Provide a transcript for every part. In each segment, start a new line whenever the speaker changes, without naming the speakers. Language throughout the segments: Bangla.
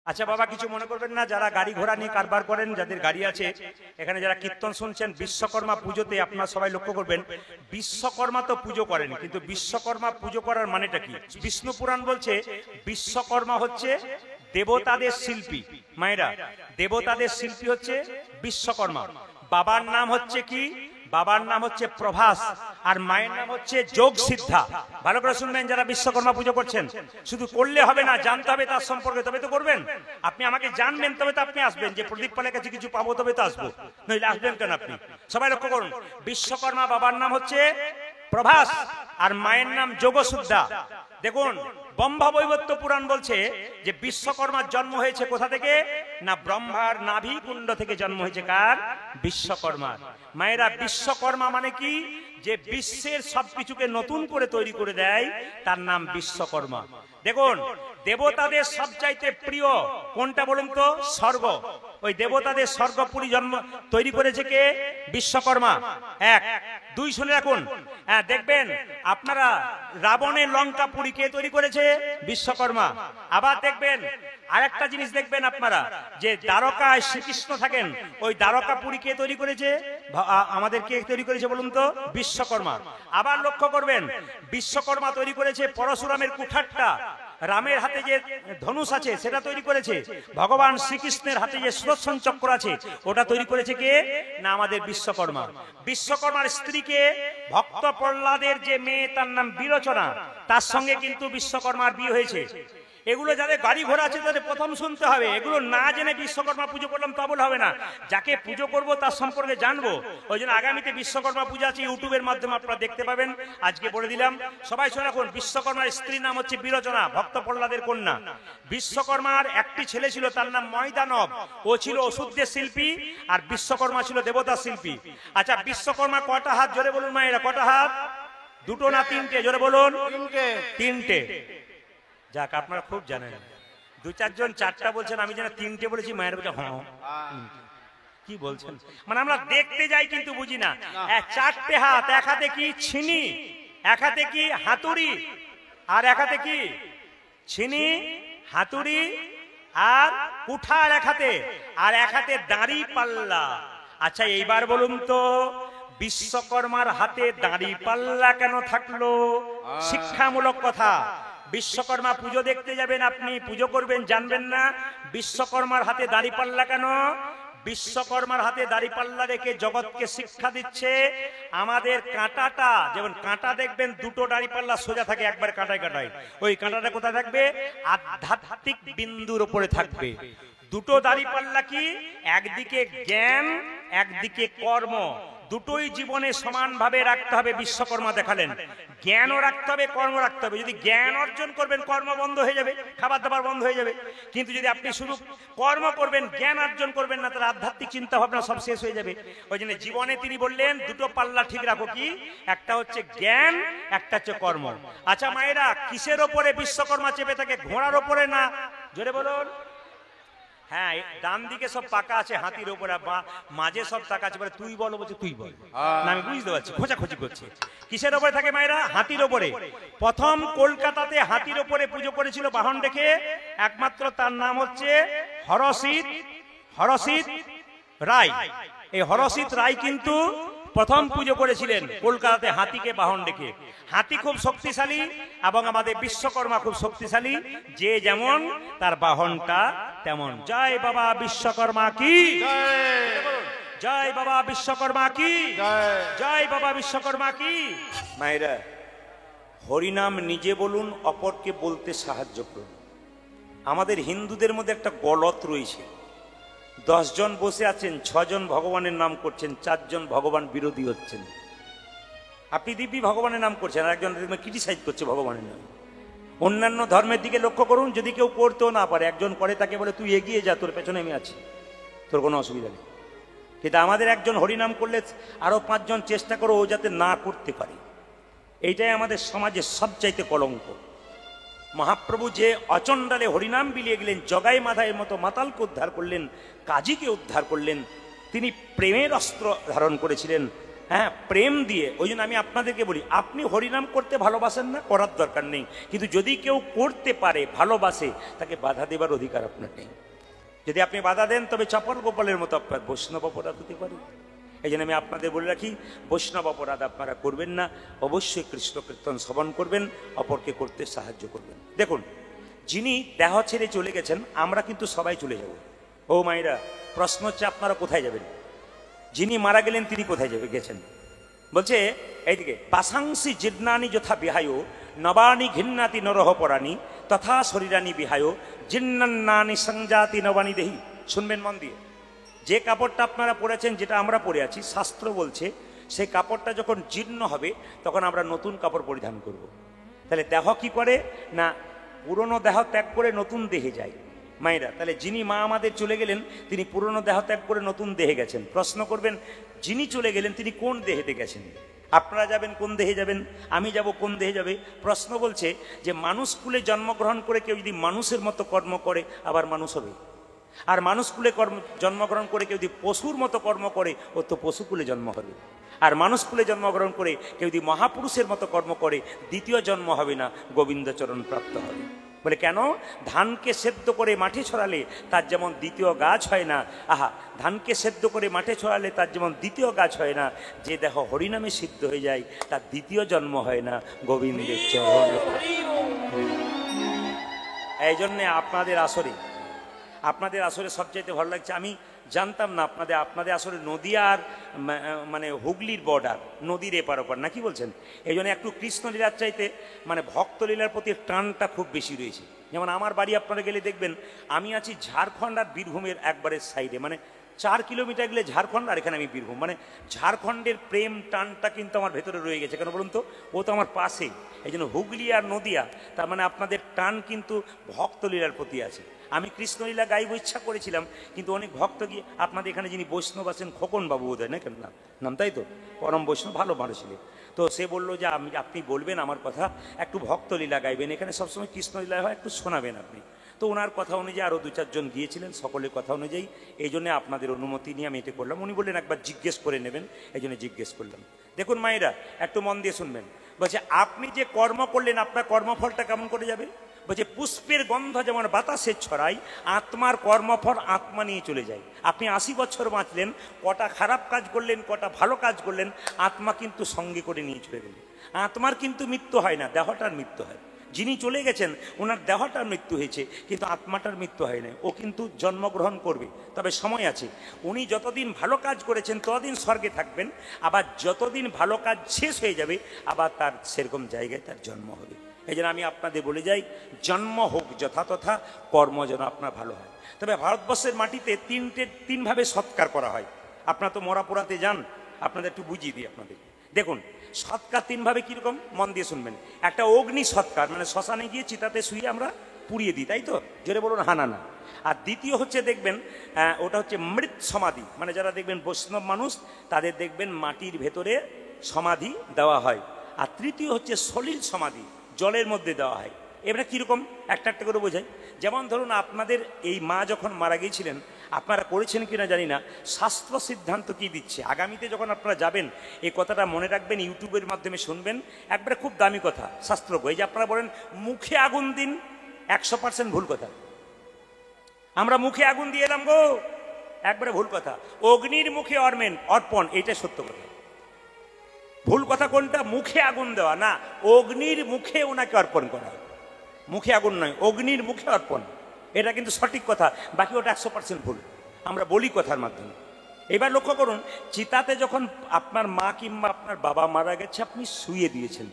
আচ্ছা বাবা, কিছু মনে করবেন না, যারা গাড়ি ঘোড়া নিয়ে কারবার করেন, যাদের গাড়ি আছে, এখানে যারা কীর্তন শুনছেন, বিশ্বকর্মা পুজোতে আপনারা সবাই লক্ষ্য করবেন, বিশ্বকর্মা তো পুজো করেন, কিন্তু বিশ্বকর্মা পুজো করার মানেটা কি? বিষ্ণু পুরাণ বলছে বিশ্বকর্মা হচ্ছে দেবতাদের শিল্পী। মায়েরা, দেবতাদের শিল্পী হচ্ছে বিশ্বকর্মা। বাবার নাম হচ্ছে কি? বাবার নাম হচ্ছে প্রভাস, আর মায়ের নাম হচ্ছে যোগ সিদ্ধা। ভালো করে শুনবেন যারা বিশ্বকর্মা পুজো করছেন, শুধু করলে হবে না, জানতে হবে তার সম্পর্কে, তবে তো করবেন। আপনি আমাকে জানবেন তবে তো আপনি আসবেন, যে প্রদীপ পালের কাছে কিছু পাবো তবে তো আসবো, নইলে আসবেন কেন আপনি? সবাই লক্ষ্য করুন, বিশ্বকর্মা বাবার নাম হচ্ছে প্রভাস আর মায়ের নাম যোগসুদ্ধা। দেখুন, ব্রহ্মবৈবর্ত পুরাণ বলছে যে বিশ্বকর্মার জন্ম হয়েছে কোথা থেকে? না, ব্রহ্মার নাভি কুণ্ড থেকে জন্ম হয়েছে। কার? বিশ্বকর্মার। মায়েরা, বিশ্বকর্মা মানে কি? যে বিশ্বের সবকিছুকে নতুন করে তৈরি করে দেয়, তার নাম বিশ্বকর্মা। দেখুন, দেবতাদের সবচাইতে প্রিয় কোনটা বলুন তো? স্বর্গ। ওই দেবতাদের স্বর্গপুরী জন্ম তৈরি করেছে কে? বিশ্বকর্মা। এক। দুই, শুনে রাখুন, হ্যাঁ, দেখবেন আপনারা রাবণের লঙ্কাপুরী কে তৈরি করেছে? বিশ্বকর্মা। আবার দেখবেন আরেকটা জিনিস দেখবেন আপনারা, যে দ্বারকায় শ্রীকৃষ্ণ থাকেন, ওই দ্বারকাপুরী কে তৈরি করেছে? আমাদের কে তৈরি করেছে বলুন তো? বিশ্বকর্মা। আবার লক্ষ্য করবেন, বিশ্বকর্মা তৈরি করেছে পরশুরামের কুঠারটা, রামের হাতে যে ধনুষ আছে সেটা তৈরি করেছে, ভগবান শ্রীকৃষ্ণের হাতে যে সুদর্শন চক্র আছে ওটা তৈরি করেছে কে? না, আমাদের বিশ্বকর্মা। বিশ্বকর্মার স্ত্রীকে, ভক্ত প্রহ্লাদের যে মেয়ে তার নাম বিরোচনা, তার সঙ্গে কিন্তু বিশ্বকর্মার বিয়ে হয়েছে। এগুলো যাদের গাড়ি ঘোড়া আছে তাদের প্রথম শুনতে হবে। এগুলো না জেনে বিশ্বকর্মা পুজো করলাম তা বলে হবে না, যাকে পুজো করব তার সম্পর্কে জানবো। ওই জন্য আগামীতে বিশ্বকর্মা পূজা আছে, ইউটিউবের মাধ্যমে আপনারা দেখতে পাবেন, আজকে বলে দিলাম। সবাই শুনে রাখুন, বিশ্বকর্মার স্ত্রীর নাম হচ্ছে বিরোচনা, ভক্ত প্রহ্লাদের কন্যা। বিশ্বকর্মার একটি ছেলে ছিল, তার নাম ময়দানব, ও ছিল ওষুধের শিল্পী, আর বিশ্বকর্মা ছিল দেবতার শিল্পী। আচ্ছা, বিশ্বকর্মা কটা হাত? জোরে বলুন মায়েরা, কটা হাত? দুটো না তিনটে? জোরে বলুন। তিনটে। যাক, আপনারা খুব জানেন। দু চারজন চারটা বলছেন, আমি যেন তিনটে বলেছি, মায়ের বলছে হ্যাঁ। কি বলছেন? মানে আমরা দেখতে যাই কিন্তু বুঝি না। চারটে হাত, এক হাতে কি? ছিনি, এক হাতে কি? হাতুড়ি, আর এক হাতে কি? ছিনি, হাতুড়ি আর কুঠার এক হাতে, আর এক হাতে দাঁড়ি পাল্লা। আচ্ছা, এইবার বলুন তো, বিশ্বকর্মার হাতে দাঁড়ি পাল্লা কেন থাকলো? শিক্ষামূলক কথা। বিশ্বকর্মা পুজো দেখতে যাবেন, আপনি পুজো করবেন, জানবেন না বিশ্বকর্মার হাতে দাঁড়িপাল্লা কেন? বিশ্বকর্মার হাতে দাঁড়িপাল্লা রেখে জগৎকে শিক্ষা দিচ্ছে আমাদের কাঁটাটা, যেমন কাঁটা দেখবেন দুটো দাঁড়িপাল্লা সোজা থাকে, একবার কাঁটায় কাঁটায়, ওই কাঁটাটা কোথায় থাকবে? আধ্যাত্মিক বিন্দুর উপরে থাকবে। দুটো দাঁড়িপাল্লা কি? একদিকে জ্ঞান, একদিকে কর্ম, দুটোই জীবনে সমানভাবে রাখতে হবে। বিশ্বকর্মা দেখালেন জ্ঞানও রাখতে হবে, কর্ম রাখতে হবে। যদি জ্ঞান অর্জন করবেন, কর্ম বন্ধ হয়ে যাবে, খাবার দাবার বন্ধ হয়ে যাবে। কিন্তু যদি আপনি শুধু কর্ম করবেন, জ্ঞান অর্জন করবেন না, তাহলে আধ্যাত্মিক চিন্তা ভাবনা সব শেষ হয়ে যাবে। ওই জন্য জীবনে তিনি বললেন দুটো পাল্লা ঠিক রাখো। কি? একটা হচ্ছে জ্ঞান, একটা হচ্ছে কর্ম। আচ্ছা মায়েরা, কিসের ওপরে বিশ্বকর্মা চেপে থাকে? ঘোড়ার ওপরে না? জোরে বলুন। হ্যাঁ, ডান দিকে সব পাকা আছে, হাতির ওপরে, মাঝে সব টাকা আছে। তুই বলো, বলছে তুই বল না, আমি বুঝতে পারছি, খোঁচাখুচি করছে। কিসের ওপরে থাকে মায়েরা? হাতির ওপরে। প্রথম কলকাতাতে হাতির ওপরে পুজো করেছিল বাহন দেখে, একমাত্র তার নাম হচ্ছে হরসিত রায়। এই হরসিত রায় কিন্তু প্রথম পুজো করেছিলেন কলকাতাতে হাতিকে বাহন দেখে। হাতি খুব শক্তিশালী এবং আমাদের বিশ্বকর্মা খুব শক্তিশালী, যে যেমন তার বাহনটা তেমন। জয় বাবা বিশ্বকর্মা কি জয়, বাবা বিশ্বকর্মা কি জয়, বাবা বিশ্বকর্মা কি। মায়েরা, হরিনাম নিজে বলুন, অপরকে বলতে সাহায্য করুন। আমাদের হিন্দুদের মধ্যে একটা গলত রয়েছে, 10 জন বসে আছেন, 6 জন ভগবানের নাম করছেন, 4 জন ভগবান বিরোধী হচ্ছেন। আপনি দিব্যি ভগবানের নাম করছেন, আর একজন ক্রিটিসাইজ করছে ভগবানের নাম। অন্যান্য ধর্মের দিকে লক্ষ্য করুন, যদি কেউ করতেও না পারে, একজন করে, তাকে বলে তুই এগিয়ে যা, তোর পেছনে আমি আছি, তোর কোনো অসুবিধা নেই। কিন্তু আমাদের একজন হরিনাম করলে আরো 5 জন চেষ্টা করো ও যাতে না করতে পারে। এইটাই আমাদের সমাজের সবচাইতে কলঙ্ক। মহাপ্রভু যে অচণ্ডালে হরিনাম বিলিয়ে গেলেন, জগাই মাথায়ের মতো মাতালকে উদ্ধার করলেন, কাজীকে উদ্ধার করলেন, তিনি প্রেমের অস্ত্র ধারণ করেছিলেন, হ্যাঁ, প্রেম দিয়ে। ওই জন্য আমি আপনাদেরকে বলি, আপনি হরিনাম করতে ভালোবাসেন না, করার দরকার নেই, কিন্তু যদি কেউ করতে পারে, ভালোবাসে, তাকে বাধা দেবার অধিকার আপনার নেই। যদি আপনি বাধা দেন তবে চপল গোপালের মতো আপনার বৈষ্ণব অপরাধ হতে পারে। এই জন্য আমি আপনাদের বলে রাখি, বৈষ্ণব অপরাধ আপনারা করবেন না, অবশ্যই কৃষ্ণ কীর্তন শ্রবণ করবেন, অপরকে করতে সাহায্য করবেন। দেখুন, যিনি দেহ ছেড়ে চলে গেছেন, আমরা কিন্তু সবাই চলে যাব। ও মায়েরা, প্রশ্ন হচ্ছে আপনারা কোথায় যাবেন? যিনি মারা গেলেন তিনি কোথায় গেছেন? বলছে এইদিকে, পাশাংসি জীর্ণানি যথা বিহায় নবানি ঘিন্নাতি নরহ পরাণী তথা শরীরানি বিহায় জীর্ণান্নানি সংজাতি নবানি দেহি। শুনবেন মন দিয়ে, যে কাপড়টা আপনারা পরেছেন, যেটা আমরা পরে আছি, শাস্ত্র বলছে সেই কাপড়টা যখন জীর্ণ হবে তখন আমরা নতুন কাপড় পরিধান করব। তাহলে দেহ কি করে না, পুরনো দেহ ত্যাগ করে নতুন দেহে যায়। মায়েরা, তাহলে যিনি মা আমাদের চলে গেলেন তিনি পুরনো দেহ ত্যাগ করে নতুন দেহে গেছেন। প্রশ্ন করবেন, যিনি চলে গেলেন তিনি কোন দেহেতে গেছেন? আপনারা যাবেন কোন দেহে যাবেন, আমি যাব কোন দেহে যাবে? প্রশ্ন বলছে যে মানুষ কুলে জন্মগ্রহণ করে কেউ যদি মানুষের মতো কর্ম করে আবার মানুষ হবে, আর মানুষ কুলে জন্মগ্রহণ করে কেউ যদি পশুর মতো কর্ম করে ও তো পশুকুলে জন্ম হবে, আর মানুষ কুলে জন্মগ্রহণ করে কেউ যদি মহাপুরুষের মতো কর্ম করে দ্বিতীয় জন্ম হবে না, গোবিন্দচরণ প্রাপ্ত হবে। বলে কেন? ধানকে সেদ্ধ করে মাঠে ছড়ালে তার যেমন দ্বিতীয় গাছ হয় না, আহা, ধানকে সেদ্ধ করে মাঠে ছড়ালে তার যেমন দ্বিতীয় গাছ হয় না, যে দেহ হরিনামে সিদ্ধ হয়ে যায় তার দ্বিতীয় জন্ম হয় না, গোবিন্দের চরণ। এই জন্যে আপনাদের আসরে সবচাইতে ভালো লাগছে, আমি জানতাম না আপনাদের আসলে নদী আর মানে হুগলির বর্ডার, নদীর এপার ওপার নাকি বলছেন? এই জন্য একটু কৃষ্ণলীলার চাইতে মানে ভক্তলীলার প্রতি টানটা খুব বেশি রয়েছে। যেমন আমার বাড়ি আপনারা গেলে দেখবেন, আমি আছি ঝাড়খণ্ড আর বীরভূমের একবারে সাইডে, মানে 4 কিলোমিটার গেলে ঝাড়খণ্ড আর এখানে আমি বীরভূম, মানে ঝাড়খণ্ডের প্রেম টানটা কিন্তু আমার ভেতরে রয়ে গেছে। কেন বলুন তো, ও তো আমার পাশে। এই জন্য হুগলি আর নদিয়া, তার মানে আপনাদের টান কিন্তু ভক্তলীলার প্রতি আছে। আমি কৃষ্ণলীলা গাইব ইচ্ছা করেছিলাম, কিন্তু অনেক ভক্ত গিয়ে, আপনাদের এখানে যিনি বৈষ্ণব আছেন খোকন বাবু বোধ হয় না, কেন নাম তাই তো, পরম বৈষ্ণব, ভালো মানুষ ছিলেন। তো সে বললো যে আপনি বলবেন আমার কথা, একটু ভক্তলীলা গাইবেন, এখানে সবসময় কৃষ্ণলীলা হয়, একটু শোনাবেন আপনি। তো ওনার কথা অনুযায়ী আরও 2-4 জন গিয়েছিলেন, সকলের কথা অনুযায়ী এই জন্য আপনাদের অনুমতি নিয়ে আমি এটা করলাম। উনি বললেন একবার জিজ্ঞেস করে নেবেন, এই জন্য জিজ্ঞেস করলাম। দেখুন মায়েরা, একটু মন দিয়ে শুনবেন। বলছে আপনি যে কর্ম করলেন আপনার কর্মফলটা কেমন করে যাবে? বলছে পুষ্পের গন্ধ যেমন বাতাসে ছড়ায়, আত্মার কর্মফল আত্মা নিয়ে চলে যায়। আপনি 80 বছর বাঁচলেন, কটা খারাপ কাজ করলেন, কটা ভালো কাজ করলেন, আত্মা কিন্তু সঙ্গে করে নিয়ে চলে গেলেন। আত্মার কিন্তু মৃত্যু হয় না, দেহটার মৃত্যু হয়। যিনি চলে গেছেন ওনার দেহটার মৃত্যু হয়েছে, কিন্তু আত্মাটার মৃত্যু হয় না। ও কিন্তু জন্মগ্রহণ করবে, তবে সময় আছে। উনি যতদিন ভালো কাজ করেছেন ততদিন স্বর্গে থাকবেন, আবার যতদিন ভালো কাজ শেষ হয়ে যাবে আবার তার সেরকম জায়গায় তার জন্ম হবে। এই জন্য আমি আপনাদের বলে যাই, জন্ম হোক যথাতথা, কর্ম যেন আপনার ভালো হয়। তবে ভারতবর্ষের মাটিতে তিনভাবে সৎকার করা হয়। আপনারা তো মরা পোড়াতে যান, আপনাদের একটু বুঝিয়ে দিই আপনাদের। দেখুন, সৎকার 3 ভাবে, কিরকম মন দিয়ে শুনবেন। একটা অগ্নি সৎকার, মানে শ্মশানে গিয়ে চিতাতে শুয়ে আমরা পুড়িয়ে দিই, তাই তো, জোরে বলুন হানা না। আর দ্বিতীয় হচ্ছে দেখবেন, ওটা হচ্ছে মৃত সমাধি, মানে যারা দেখবেন বৈষ্ণব মানুষ তাদের দেখবেন মাটির ভেতরে সমাধি দেওয়া হয়। আর তৃতীয় হচ্ছে সলিল সমাধি, জলের মধ্যে দেওয়া হয়। এবারে কীরকম একটা একটা করে বোঝাই। যেমন ধরুন আপনাদের এই মা যখন মারা গিয়েছিলেন, আপনারা করেছেন কিনা জানি না, শাস্ত্র সিদ্ধান্ত কি দিচ্ছে, আগামীতে যখন আপনারা যাবেন এই কথাটা মনে রাখবেন, ইউটিউবের মাধ্যমে শুনবেন, একবারে খুব দামি কথা শাস্ত্র। এই যে আপনারা বলেন মুখে আগুন দিন, 100% ভুল কথা। আমরা মুখে আগুন দিয়ে এলাম গো, একবারে ভুল কথা। অগ্নির মুখে অর্পণ, এটা সত্য কথা। ভুল কথা কোনটা? মুখে আগুন দেওয়া না, অগ্নির মুখে ওনাকে অর্পণ করা। মুখে আগুন নয়, অগ্নির মুখে অর্পণ, এটা কিন্তু সঠিক কথা। বাকি ওটা 100% ভুল, আমরা বলি কথার মাধ্যমে। এবার লক্ষ্য করুন, চিতাতে যখন আপনার মা কিংবা আপনার বাবা মারা গেছে, আপনি শুয়ে দিয়েছেন,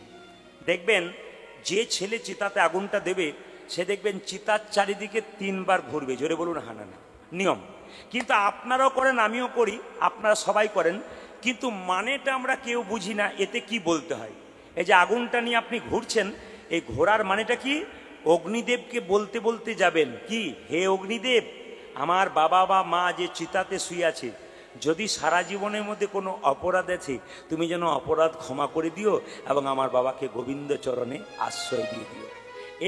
দেখবেন যে ছেলে চিতাতে আগুনটা দেবে সে দেখবেন চিতার চারিদিকে 3 বার ঘুরবে, জোরে বলুন হানা না, নিয়ম। কিন্তু আপনারাও করেন, আমিও করি, আপনারা সবাই করেন, কিন্তু মানেটা আমরা কেউ বুঝি না, এতে কি বলতে হয়। এই যে আগুনটা নিয়ে আপনি ঘুরছেন, এই ঘোরার মানেটা কি? অগ্নিদেবকে বলতে বলতে যাবেন কি, হে অগ্নিদেব, আমার বাবা বা মা যে চিতাতে শুয়ে আছে, যদি সারা জীবনের মধ্যে কোনো অপরাধ আছে তুমি যেন অপরাধ ক্ষমা করে দিও এবং আমার বাবাকে গোবিন্দ চরণে আশ্রয় দিয়ে দিও।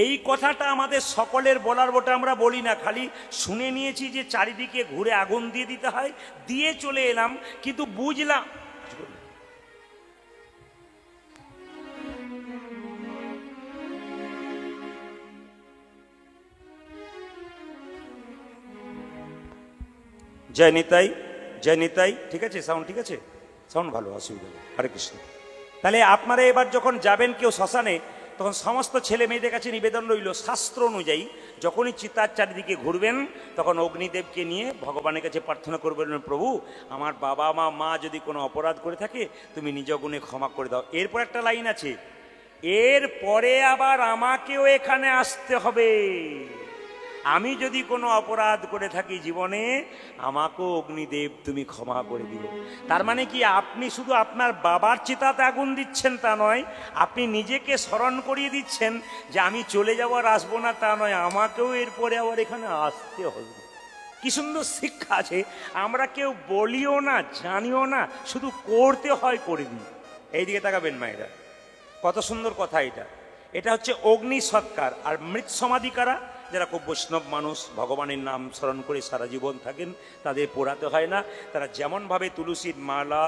এই কথাটা আমাদের সকলের বলার বটে, আমরা বলি না, খালি শুনে নিয়েছি যে চারিদিকে ঘুরে আগুন দিয়ে দিতে হয়, দিয়ে চলে এলাম, কিন্তু বুঝলাম জয় নিতাই, জয় নিতাই। ঠিক আছে, সাউন্ড ঠিক আছে, সাউন্ড ভালো, অসুবিধা নেই। হরে কৃষ্ণ। তাহলে আপনারা এবার যখন যাবেন কেউ শ্মশানে, তখন সমস্ত ছেলে মেয়েদের কাছে নিবেদন রইল, শাস্ত্র অনুযায়ী যখনই চিতার চারিদিকে ঘুরবেন তখন অগ্নিদেবকে নিয়ে ভগবানের কাছে প্রার্থনা করবেন, প্রভু আমার বাবা মা যদি কোনো অপরাধ করে থাকে তুমি নিজ গুণে ক্ষমা করে দাও। এরপর একটা লাইন আছে, এরপরে আবার আমাকেও এখানে আসতে হবে, আমি যদি কোনো অপরাধ করে থাকি জীবনে আমাকেও অগ্নিদেব তুমি ক্ষমা করে দিও। তার মানে কি আপনি শুধু আপনার বাবার চিতাতে আগুন দিচ্ছেন তা নয়, আপনি নিজেকে স্মরণ করিয়ে দিচ্ছেন যে আমি চলে যাবো আর আসবো না তা নয়, আমাকেও এরপরে আবার এখানে আসতে হবে। কি সুন্দর শিক্ষা আছে, আমরা কেউ বলিও না জানিও না, শুধু করতে হয় করে দিই। এইদিকে তাকাবেন মায়েরা, কত সুন্দর কথা এটা। এটা হচ্ছে অগ্নি সৎকার। আর মৃত সমাধি কারা? যারা খুব বৈষ্ণব মানুষ, ভগবানের নাম স্মরণ করে সারা জীবন থাকেন, তাদের পোড়াতে হয় না। তারা যেমনভাবে তুলসীর মালা,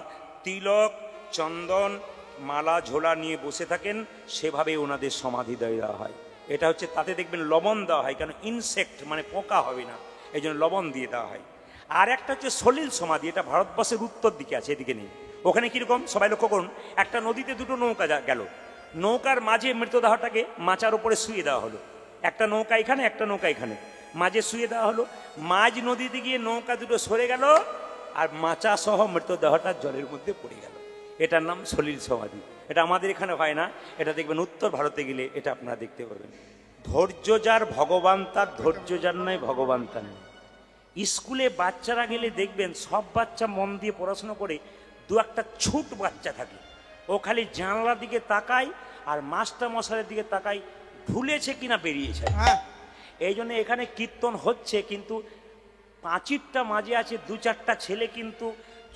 তিলক, চন্দন, মালা ঝোলা নিয়ে বসে থাকেন, সেভাবে ওনাদের সমাধি দেওয়া হয়। এটা হচ্ছে, তাতে দেখবেন লবণ দেওয়া হয়, কেন ইনসেক্ট মানে পোকা হবে না, এই জন্য লবণ দিয়ে দেওয়া হয়। আর একটা হচ্ছে সলিল সমাধি, এটা ভারতবর্ষের উত্তর দিকে আছে, এদিকে নেই। ওখানে কিরকম সবাই লক্ষ্য করুন, একটা নদীতে দুটো নৌকা গেল, নৌকার মাঝে মৃতদেহটাকে মাচার উপরে শুয়ে দেওয়া হলো, একটা নৌকা এখানে একটা নৌকা এখানে, মাঝে শুয়ে দেওয়া হলো। মাঝ নদীতে গিয়ে নৌকা দুটো সরে গেল আর মাচা সহ মৃতদেহটা জলের মধ্যে পড়ে গেল। এটার নাম সলিল সমাধি। এটা আমাদের এখানে হয় না, এটা দেখবেন উত্তর ভারতে গেলে এটা আপনারা দেখতে পাবেন। ধৈর্য যার ভগবান তার, ধৈর্য যার নয় ভগবান তার নয়। স্কুলে বাচ্চারা গেলে দেখবেন সব বাচ্চা মন দিয়ে পড়াশোনা করে, দু একটা ছুট বাচ্চা থাকে, ও খালি জানলার দিকে তাকায় আর মাস্টার মশাইয়ের দিকে তাকায়, ভুলেছে কিনা বেরিয়েছে। এই জন্য এখানে কীর্তন হচ্ছে, কিন্তু পাঁচিরটা মাঝে আছে দু চারটা ছেলে, কিন্তু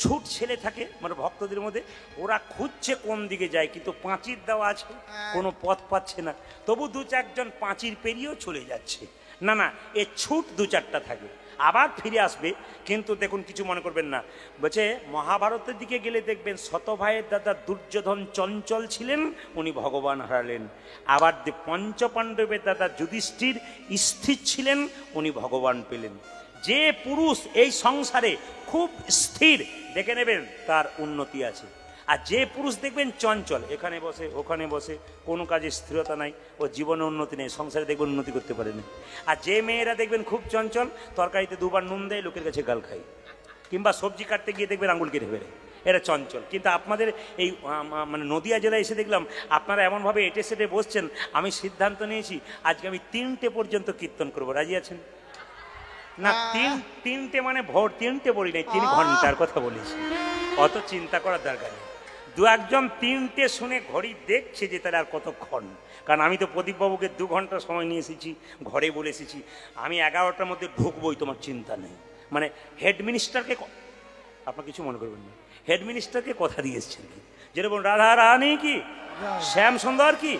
ছুট ছেলে থাকে মানে ভক্তদের মধ্যে, ওরা খুঁজছে কোন দিকে যায়, কিন্তু পাঁচির দেওয়া আছে, কোনো পথ পাচ্ছে না, তবু দু চারজন পাঁচির পেরিয়েও চলে যাচ্ছে। না না, এ ছুট দু চারটা থাকে, আবার ফিরে আসবে। কিন্তু দেখুন, কিছু মনে করবেন না, বলছে মহাভারতের দিকে গেলে দেখবেন শতভাইয়ের দাদা দুর্যোধন চঞ্চল ছিলেন, উনি ভগবান হারালেন। আবার পঞ্চপাণ্ডবের দাদা যুধিষ্ঠির স্থির ছিলেন, উনি ভগবান পেলেন। যে পুরুষ এই সংসারে খুব স্থির, দেখে নেবেন তার উন্নতি আছে। আর যে পুরুষ দেখবেন চঞ্চল, এখানে বসে ওখানে বসে, কোনো কাজে স্থিরতা নাই, ও জীবনে উন্নতি নেই, সংসারে দেখবেন উন্নতি করতে পারেনি। আর যে মেয়েরা দেখবেন খুব চঞ্চল, তরকারিতে দুবার নুন দেয়, লোকের কাছে গাল খায়, কিংবা সবজি কাটতে গিয়ে দেখবেন আঙুল কেটে ফেলে, এরা চঞ্চল। কিন্তু আপনাদের এই মানে নদিয়া জেলায় এসে দেখলাম আপনারা এমনভাবে এটে সেটে বসছেন, আমি সিদ্ধান্ত নিয়েছি আজকে আমি 3টে পর্যন্ত কীর্তন করবো। রাজি আছেন না? তিনটে মানে ভোর 3টে বলি নাই, 3 ঘন্টার কথা বলেছি, অত চিন্তা করার দরকার নেই। দু একজন 3টে শুনে ঘড়ি দেখছে যে তারা আর কতক্ষণ, কারণ আমি তো প্রদীপবাবুকে 2 ঘন্টা সময় নিয়ে এসেছি, ঘরে বলে এসেছি আমি 11টার মধ্যে ঢুকবোই, তোমার চিন্তা নেই। মানে হেড মিনিস্টারকে, আপনার কিছু মনে করবেন না, হেড মিনিস্টারকে কথা দিয়ে এসেছেন কি, যেরকম রাধা রানী কি, শ্যাম সুন্দর কি,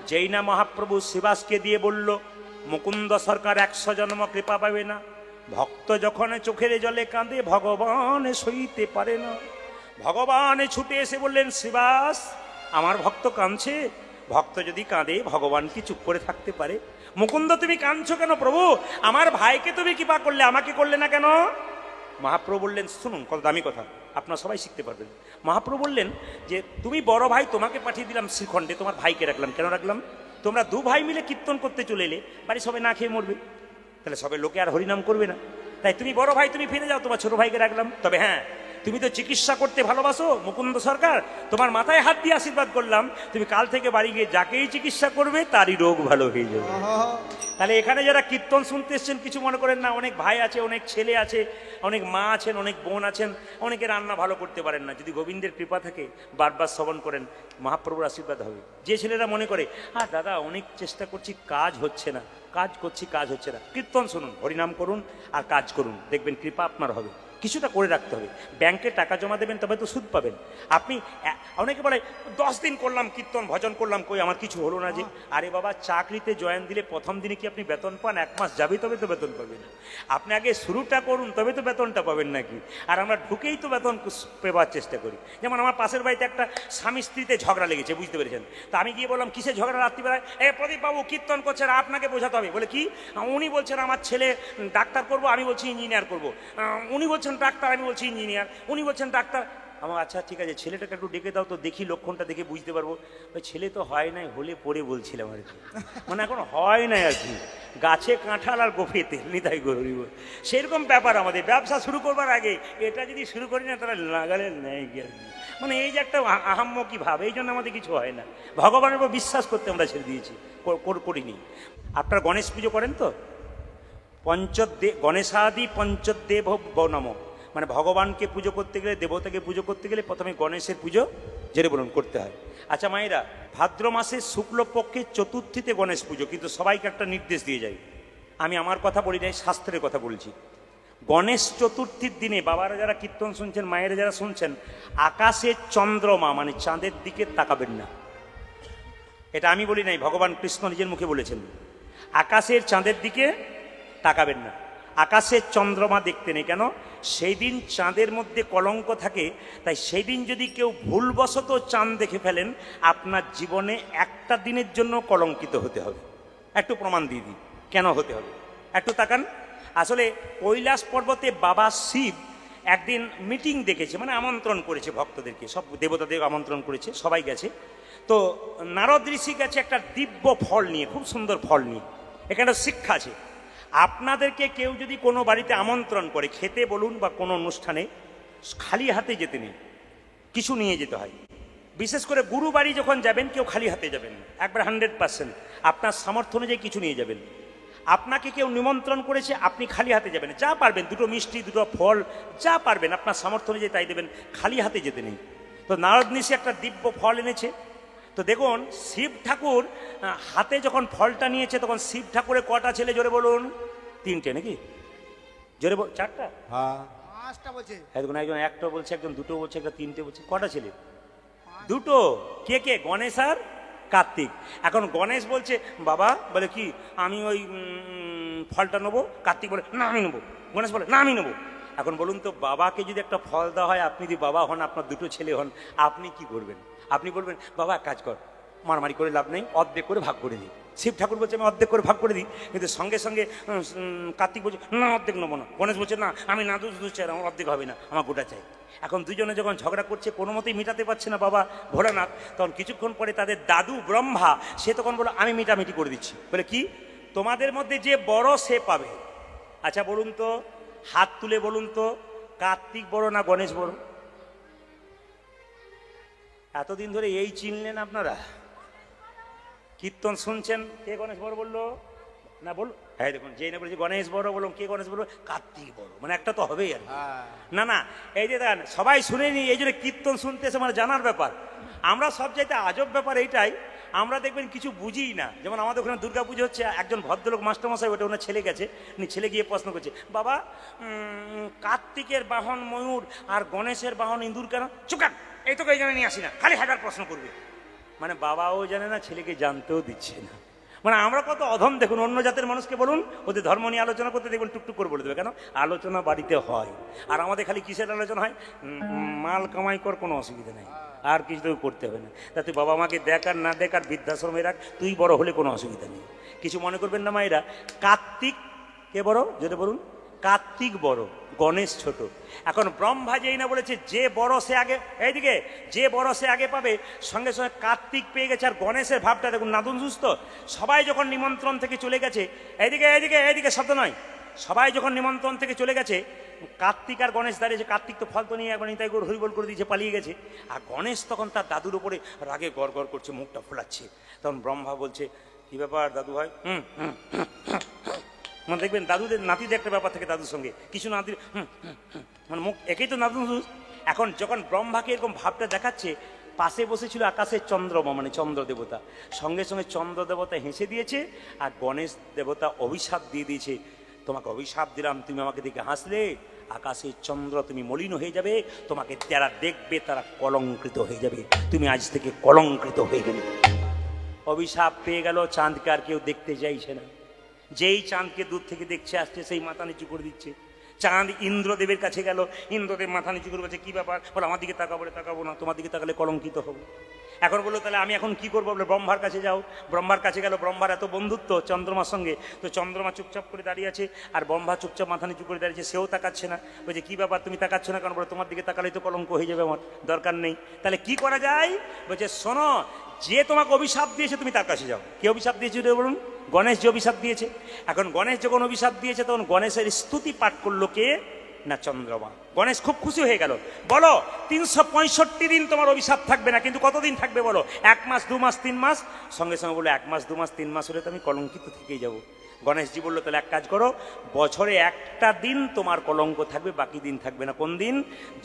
যেই না মহাপ্রভু শিবাসকে দিয়ে বলল মুকুন্দ সরকার 100 জন্ম কৃপা পাবে না, ভক্ত যখন চোখের জলে কাঁদে ভগবান সইতে পারে না। ভগবান ছুটে এসে বললেন, শিবাস আমার ভক্ত কাঁদছে, ভক্ত যদি কাঁদে ভগবান কি চুপ করে থাকতে পারে? মুকুন্দ তুমি কাঁদছো কেন প্রভু? আমার ভাইকে তুমি কৃপা করলে, আমাকে করলে না কেন? মহাপ্রভু বললেন, শুনুন কত দামি কথা, আপনারা সবাই শিখতে পারবেন। মহাপ্রভু বললেন যে তুমি বড় ভাই, তোমাকে পাঠিয়ে দিলাম শ্রীখণ্ডে, তোমার ভাইকে রাখলাম কেন রাখলাম? তোমরা 2 ভাই মিলে কীর্তন করতে চলে এলে, বাড়ি সবাই না খেয়ে মরবে, তাহলে সবাই লোকে আর হরিনাম করবে না, তাই তুমি বড় ভাই তুমি ফিরে যাও, তোমার ছোট ভাইকে রাখলাম। তবে হ্যাঁ, তুমি তো চিকিৎসা করতে ভালোবাসো মুকুন্দ সরকার, তোমার মাথায় হাত দিয়ে আশীর্বাদ করলাম, তুমি কাল থেকে বাড়ি গিয়ে যাকেই চিকিৎসা করবে তারই রোগ ভালো হয়ে যাবে। তাহলে এখানে যারা কীর্তন শুনতে এসছেন কিছু মনে করেন না, অনেক ভাই আছে, অনেক ছেলে আছে, অনেক মা আছেন, অনেক বোন আছেন, অনেকে রান্না ভালো করতে পারেন না, যদি গোবিন্দের কৃপা থাকে বারবার শ্রবণ করেন মহাপ্রভুর আশীর্বাদ হবে। যে ছেলেরা মনে করে হ্যাঁ দাদা অনেক চেষ্টা করছি কাজ হচ্ছে না, কাজ করছি কাজ হচ্ছে না, কীর্তন শুনুন, হরিনাম করুন আর কাজ করুন, দেখবেন কৃপা আপনার হবে। কিছুটা করে রাখতে হবে। ব্যাংকে টাকা জমা দেবেন তবে তো সুদ পাবেন। আপনি অনেকে বলে 10 দিন করলাম কীর্তন ভজন করলাম, কই আমার কিছু হলো না যে। আরে বাবা, চাকরিতে জয়েন দিলে প্রথম দিনে কি আপনি বেতন পান? 1 মাস যাবে তবে তো বেতন পাবেন। আপনি আগে শুরুটা করুন তবে তো বেতনটা পাবেন নাকি। আর আমরা ঢুকেই তো বেতন পেবার চেষ্টা করি। যেমন আমার পাশের বাড়িতে একটা স্বামী স্ত্রীতে ঝগড়া লেগেছে, বুঝতে পেরেছেন? তা আমি গিয়ে বললাম কিসে ঝগড়া রাত্রিবেলায়? প্রদীপ বাবু কীর্তন করছেন, আপনাকে বোঝাতে হবে। বলে কি? উনি বলছেন আমার ছেলে ডাক্তার করব, আমি বলছি ইঞ্জিনিয়ার করব। উনি বলছেন ডাক্তার, আমি বলছি ইঞ্জিনিয়ার। উনি বলছেন ডাক্তার। আমার আচ্ছা ঠিক আছে, ছেলেটাকে একটু ডেকে দাও তো দেখি, লক্ষণটা দেখে বুঝতে পারবো। ওই ছেলে তো হয় নাই, হলে পরে বলছিলাম আর কি, মানে এখন হয় নাই আর কি। গাছে কাঁঠাল আর গোফে তেল, নিতাই গরুরি বল। সেরকম ব্যাপার আমাদের। ব্যবসা শুরু করবার আগে এটা যদি শুরু করি না, তারা লাগালে নেয় গিয়ে, মানে এই যে একটা আহাম্মকি ভাব, এই জন্য আমাদের কিছু হয় না। ভগবানের উপর বিশ্বাস করতে আমরা ছেড়ে দিয়েছি, করিনি। আপনার গণেশ পুজো করেন তো? গণেশাদি পঞ্চদেব নম, মানে ভগবানকে পুজো করতে গেলে, দেবতাকে পুজো করতে গেলে প্রথমে গণেশের পুজো যেটা বলুন করতে হয়। আচ্ছা মায়েরা, ভাদ্র মাসের শুক্লপক্ষের চতুর্থীতে গণেশ পুজো, কিন্তু সবাইকে একটা নির্দেশ দিয়ে যায়। আমি আমার কথা বলি নাই, শাস্ত্রের কথা বলছি। গণেশ চতুর্থীর দিনে বাবারা যারা কীর্তন শুনছেন, মায়েরা যারা শুনছেন, আকাশের চন্দ্রমা মানে চাঁদের দিকে তাকাবেন না। এটা আমি বলি নাই, ভগবান কৃষ্ণ নিজের মুখে বলেছেন। আকাশের চাঁদের দিকে তাকাবেন না, আকাশের চন্দ্রমা দেখতে নেই। কেন? সেই দিন চাঁদের মধ্যে কলঙ্ক থাকে। তাই সেই দিন যদি কেউ ভুলবশত চাঁদ দেখে ফেলেন, আপনার জীবনে একটা দিনের জন্য কলঙ্কিত হতে হবে। একটু প্রমাণ দিয়ে দিই কেন হতে হবে, একটু তাকান। আসলে কৈলাস পর্বতে বাবা শিব একদিন মিটিং ডেকেছে, মানে আমন্ত্রণ করেছে ভক্তদেরকে, সব দেবতাদের আমন্ত্রণ করেছে, সবাই গেছে। তো নারদ ঋষি গেছে একটা দিব্য ফল নিয়ে, খুব সুন্দর ফল নিয়ে। এখানে শিক্ষা আছে, আপনাদেরকে কেউ যদি কোনো বাড়িতে আমন্ত্রণ করে, খেতে বলুন বা কোনো অনুষ্ঠানে, খালি হাতে যেতে নেই, কিছু নিয়ে যেতে হয়। বিশেষ করে গুরু বাড়ি যখন যাবেন, কেউ খালি হাতে যাবেন না, একবার 100%। আপনার সামর্থ্য অনুযায়ী কিছু নিয়ে যাবেন। আপনাকে কেউ নিমন্ত্রণ করেছে, আপনি খালি হাতে যাবেন, যা পারবেন, 2টো মিষ্টি, 2টো ফল, যা পারবেন আপনার সামর্থ্য অনুযায়ী তাই দেবেন, খালি হাতে যেতে নেই। তো নারদ ঋষি একটা দিব্য ফল এনেছে। তো দেখুন, শিব ঠাকুর হাতে যখন ফলটা নিয়েছে, তখন শিব ঠাকুরের কটা ছেলে? জোরে বলুন। 3টে নাকি? জোরে বল। 4টা? হ্যাঁ, 5টা বলছে। একজন 1টো বলছে, একজন 2টো বলছে, একজন 3টে বলছে। কটা ছেলে? 2টো। কে কে? গণেশ আর কার্তিক। এখন গণেশ বলছে বাবা, বলে কি আমি ওই ফলটা নেবো। কার্তিক বলে না আমি নেবো। গণেশ বলে না আমি নেবো। এখন বলুন তো, বাবাকে যদি একটা ফল দেওয়া হয়, আপনি যদি বাবা হন, আপনার 2টো ছেলে হন, আপনি কি করবেন? আপনি বলবেন বাবা কাজ কর, মারামারি করে লাভ নেই, অর্ধেক করে ভাগ করে দিই। শিব ঠাকুর বলছে আমি অর্ধেক করে ভাগ করে দিই, কিন্তু সঙ্গে সঙ্গে কার্তিক বলছে না অর্ধেক নেবো না। গণেশ বলছে না আমি না দুধ চাই, আমার অর্ধেক হবে না, আমার গোটা চাই। এখন দুজনে যখন ঝগড়া করছে, কোনো মতেই মেটাতে পারছে না বাবা ভোলানাথ, তখন কিছুক্ষণ পরে তাদের দাদু ব্রহ্মা, সে তখন বলো আমি মিটামিটি করে দিচ্ছি। বলে কি? তোমাদের মধ্যে যে বড় সে পাবে। আচ্ছা বলুন তো, হাত তুলে বলুন তো, কার্তিক বড় না গণেশ বড়? এতদিন ধরে এই চিনলেন আপনারা? কীর্তন শুনছেন, কে গণেশ বড় বললো না? বল, হ্যাঁ দেখুন, যেই না বলছি গণেশ বড়, বলুন কে গণেশ বড়? কার্তিক বড়, মানে একটা তো হবেই আর না। না, এই যে দেখেন সবাই শুনেনি, এই জন্য কীর্তন শুনতে এসে মানে জানার ব্যাপার। আমরা সব চাইতে আজব ব্যাপার এইটাই, আমরা দেখবেন কিছু বুঝিই না। যেমন আমাদের ওখানে দুর্গা পুজো হচ্ছে, একজন ভদ্রলোক মাস্টারমশাই, ওটা ওনার ছেলে গেছে, ছেলে গিয়ে প্রশ্ন করছে বাবা কার্তিকের বাহন ময়ূর আর গণেশের বাহন ইঁদুর কেন? চুকান, এই তোকে এই জন্য নিয়ে আসি না, খালি হাজার প্রশ্ন করবে। মানে বাবাও জানে না, ছেলেকে জানতেও দিচ্ছে না। মানে আমরা কত অধম দেখুন। অন্য জাতের মানুষকে বলুন, ওদের ধর্ম নিয়ে আলোচনা করতে দেখবেন টুকটুক করে বলে দেবে। কেন? আলোচনা বাড়িতে হয়, আর আমাদের খালি কিসের আলোচনা হয়? মাল কামাই কর, কোনো অসুবিধা নেই, আর কিছু তো করতে হবে না। তা তুই বাবা মাকে দেখ আর না দেখ আর বৃদ্ধাশ্রমে রাখ, তুই বড় হলে কোনো অসুবিধা নেই। কিছু মনে করবেন না মায়েরা। কার্তিক কে বড়? যেটা বলুন, কার্তিক বড়, গণেশ ছোট। এখন ব্রহ্মা যেই না বলেছে যে বড় সে আগে, এইদিকে যে বড় সে আগে পাবে, সঙ্গে সঙ্গে কার্তিক পেয়ে গেছে। আর গণেশের ভাবটা দেখুন, নাদুন সুস্থ। সবাই যখন নিমন্ত্রণ থেকে চলে গেছে, এইদিকে এইদিকে এইদিকে শব্দ নয়, সবাই যখন নিমন্ত্রণ থেকে চলে গেছে, কার্তিক আর গণেশ দাঁড়িয়েছে। কার্তিক তো ফল তো নিয়ে একবার নিতাই গৌর হরিবোল করে দিয়েছে, পালিয়ে গেছে। আর গণেশ তখন তার দাদুর উপরে রাগে গড় গড় করছে, মুখটা ফোলাচ্ছে। তখন ব্রহ্মা বলছে কি ব্যাপার দাদু ভাই? মানে দেখবেন দাদুদের নাতিদের একটা ব্যাপার থাকে, দাদুর সঙ্গে কিছু নাতি মানে মুখ একেই তো নাদু। এখন যখন ব্রহ্মাকে এরকম ভাবটা দেখাচ্ছে, পাশে বসেছিল আকাশের চন্দ্রমা মানে চন্দ্র দেবতা, সঙ্গে সঙ্গে চন্দ্র দেবতা হেসে দিয়েছে, আর গণেশ দেবতা অভিশাপ দিয়ে দিয়েছে তোমাকে অভিশাপ দিলাম, তুমি আমাকে দেখে হাসলে, আকাশের চন্দ্র তুমি মলিন হয়ে যাবে, তোমাকে যারা দেখবে তারা কলঙ্কৃত হয়ে যাবে, তুমি আজ থেকে কলঙ্কৃত হয়ে গেলে। অভিশাপ পেয়ে গেল, চাঁদকে আর কেউ দেখতে চাইছে না। যেই চাঁদকে দূর থেকে দেখছে আসছে, সেই মাথা নিচু করে দিচ্ছে। চাঁদ ইন্দ্রদেবের কাছে গেল, ইন্দ্রদেব মাথা নিচু করে বলছে কি ব্যাপার? বলে আমার দিকে তাকাবো, তাকাবো না, তোমার দিকে তাকালে কলঙ্কিত হবো। এখন বললো তাহলে আমি এখন কি করবো? বলে ব্রহ্মার কাছে যাও। ব্রহ্মার কাছে গেল, ব্রহ্মার এত বন্ধুত্ব চন্দ্রমার সঙ্গে, তো চন্দ্রমা চুপচাপ করে দাঁড়িয়ে আছে, আর ব্রহ্মা চুপচাপ মাথা নিচু করে দাঁড়িয়েছে, সেও তাকাচ্ছে না। বলছে কি ব্যাপার তুমি তাকাচ্ছ না? কারণ বলে তোমার দিকে তাকালেই তো কলঙ্ক হয়ে যাবে, আমার দরকার নেই। তাহলে কি করা যায়? বলছে শোনো, যে তোমাকে অভিশাপ দিয়েছে তুমি তার কাছে যাও। কে অভিশাপ দিয়েছে বলুন? গণেশ যে অভিশাপ দিয়েছে। এখন গণেশ যখন অভিশাপ দিয়েছে তখন গণেশের স্তুতি পাঠ করলো কে? না চন্দ্রমা। গণেশ খুব খুশি হয়ে গেল। বলো 365 দিন তোমার অভিশাপ থাকবে না, কিন্তু কতদিন থাকবে বলো? 1 মাস, 2 মাস, 3 মাস? সঙ্গে সঙ্গে বললো 1 মাস, 2 মাস, 3 মাস হলে তো আমি কলঙ্কিত থেকেই যাবো। গণেশজি বললো তাহলে এক কাজ করো, বছরে একটা দিন তোমার কলঙ্ক থাকবে, বাকি দিন থাকবে না। কোন দিন?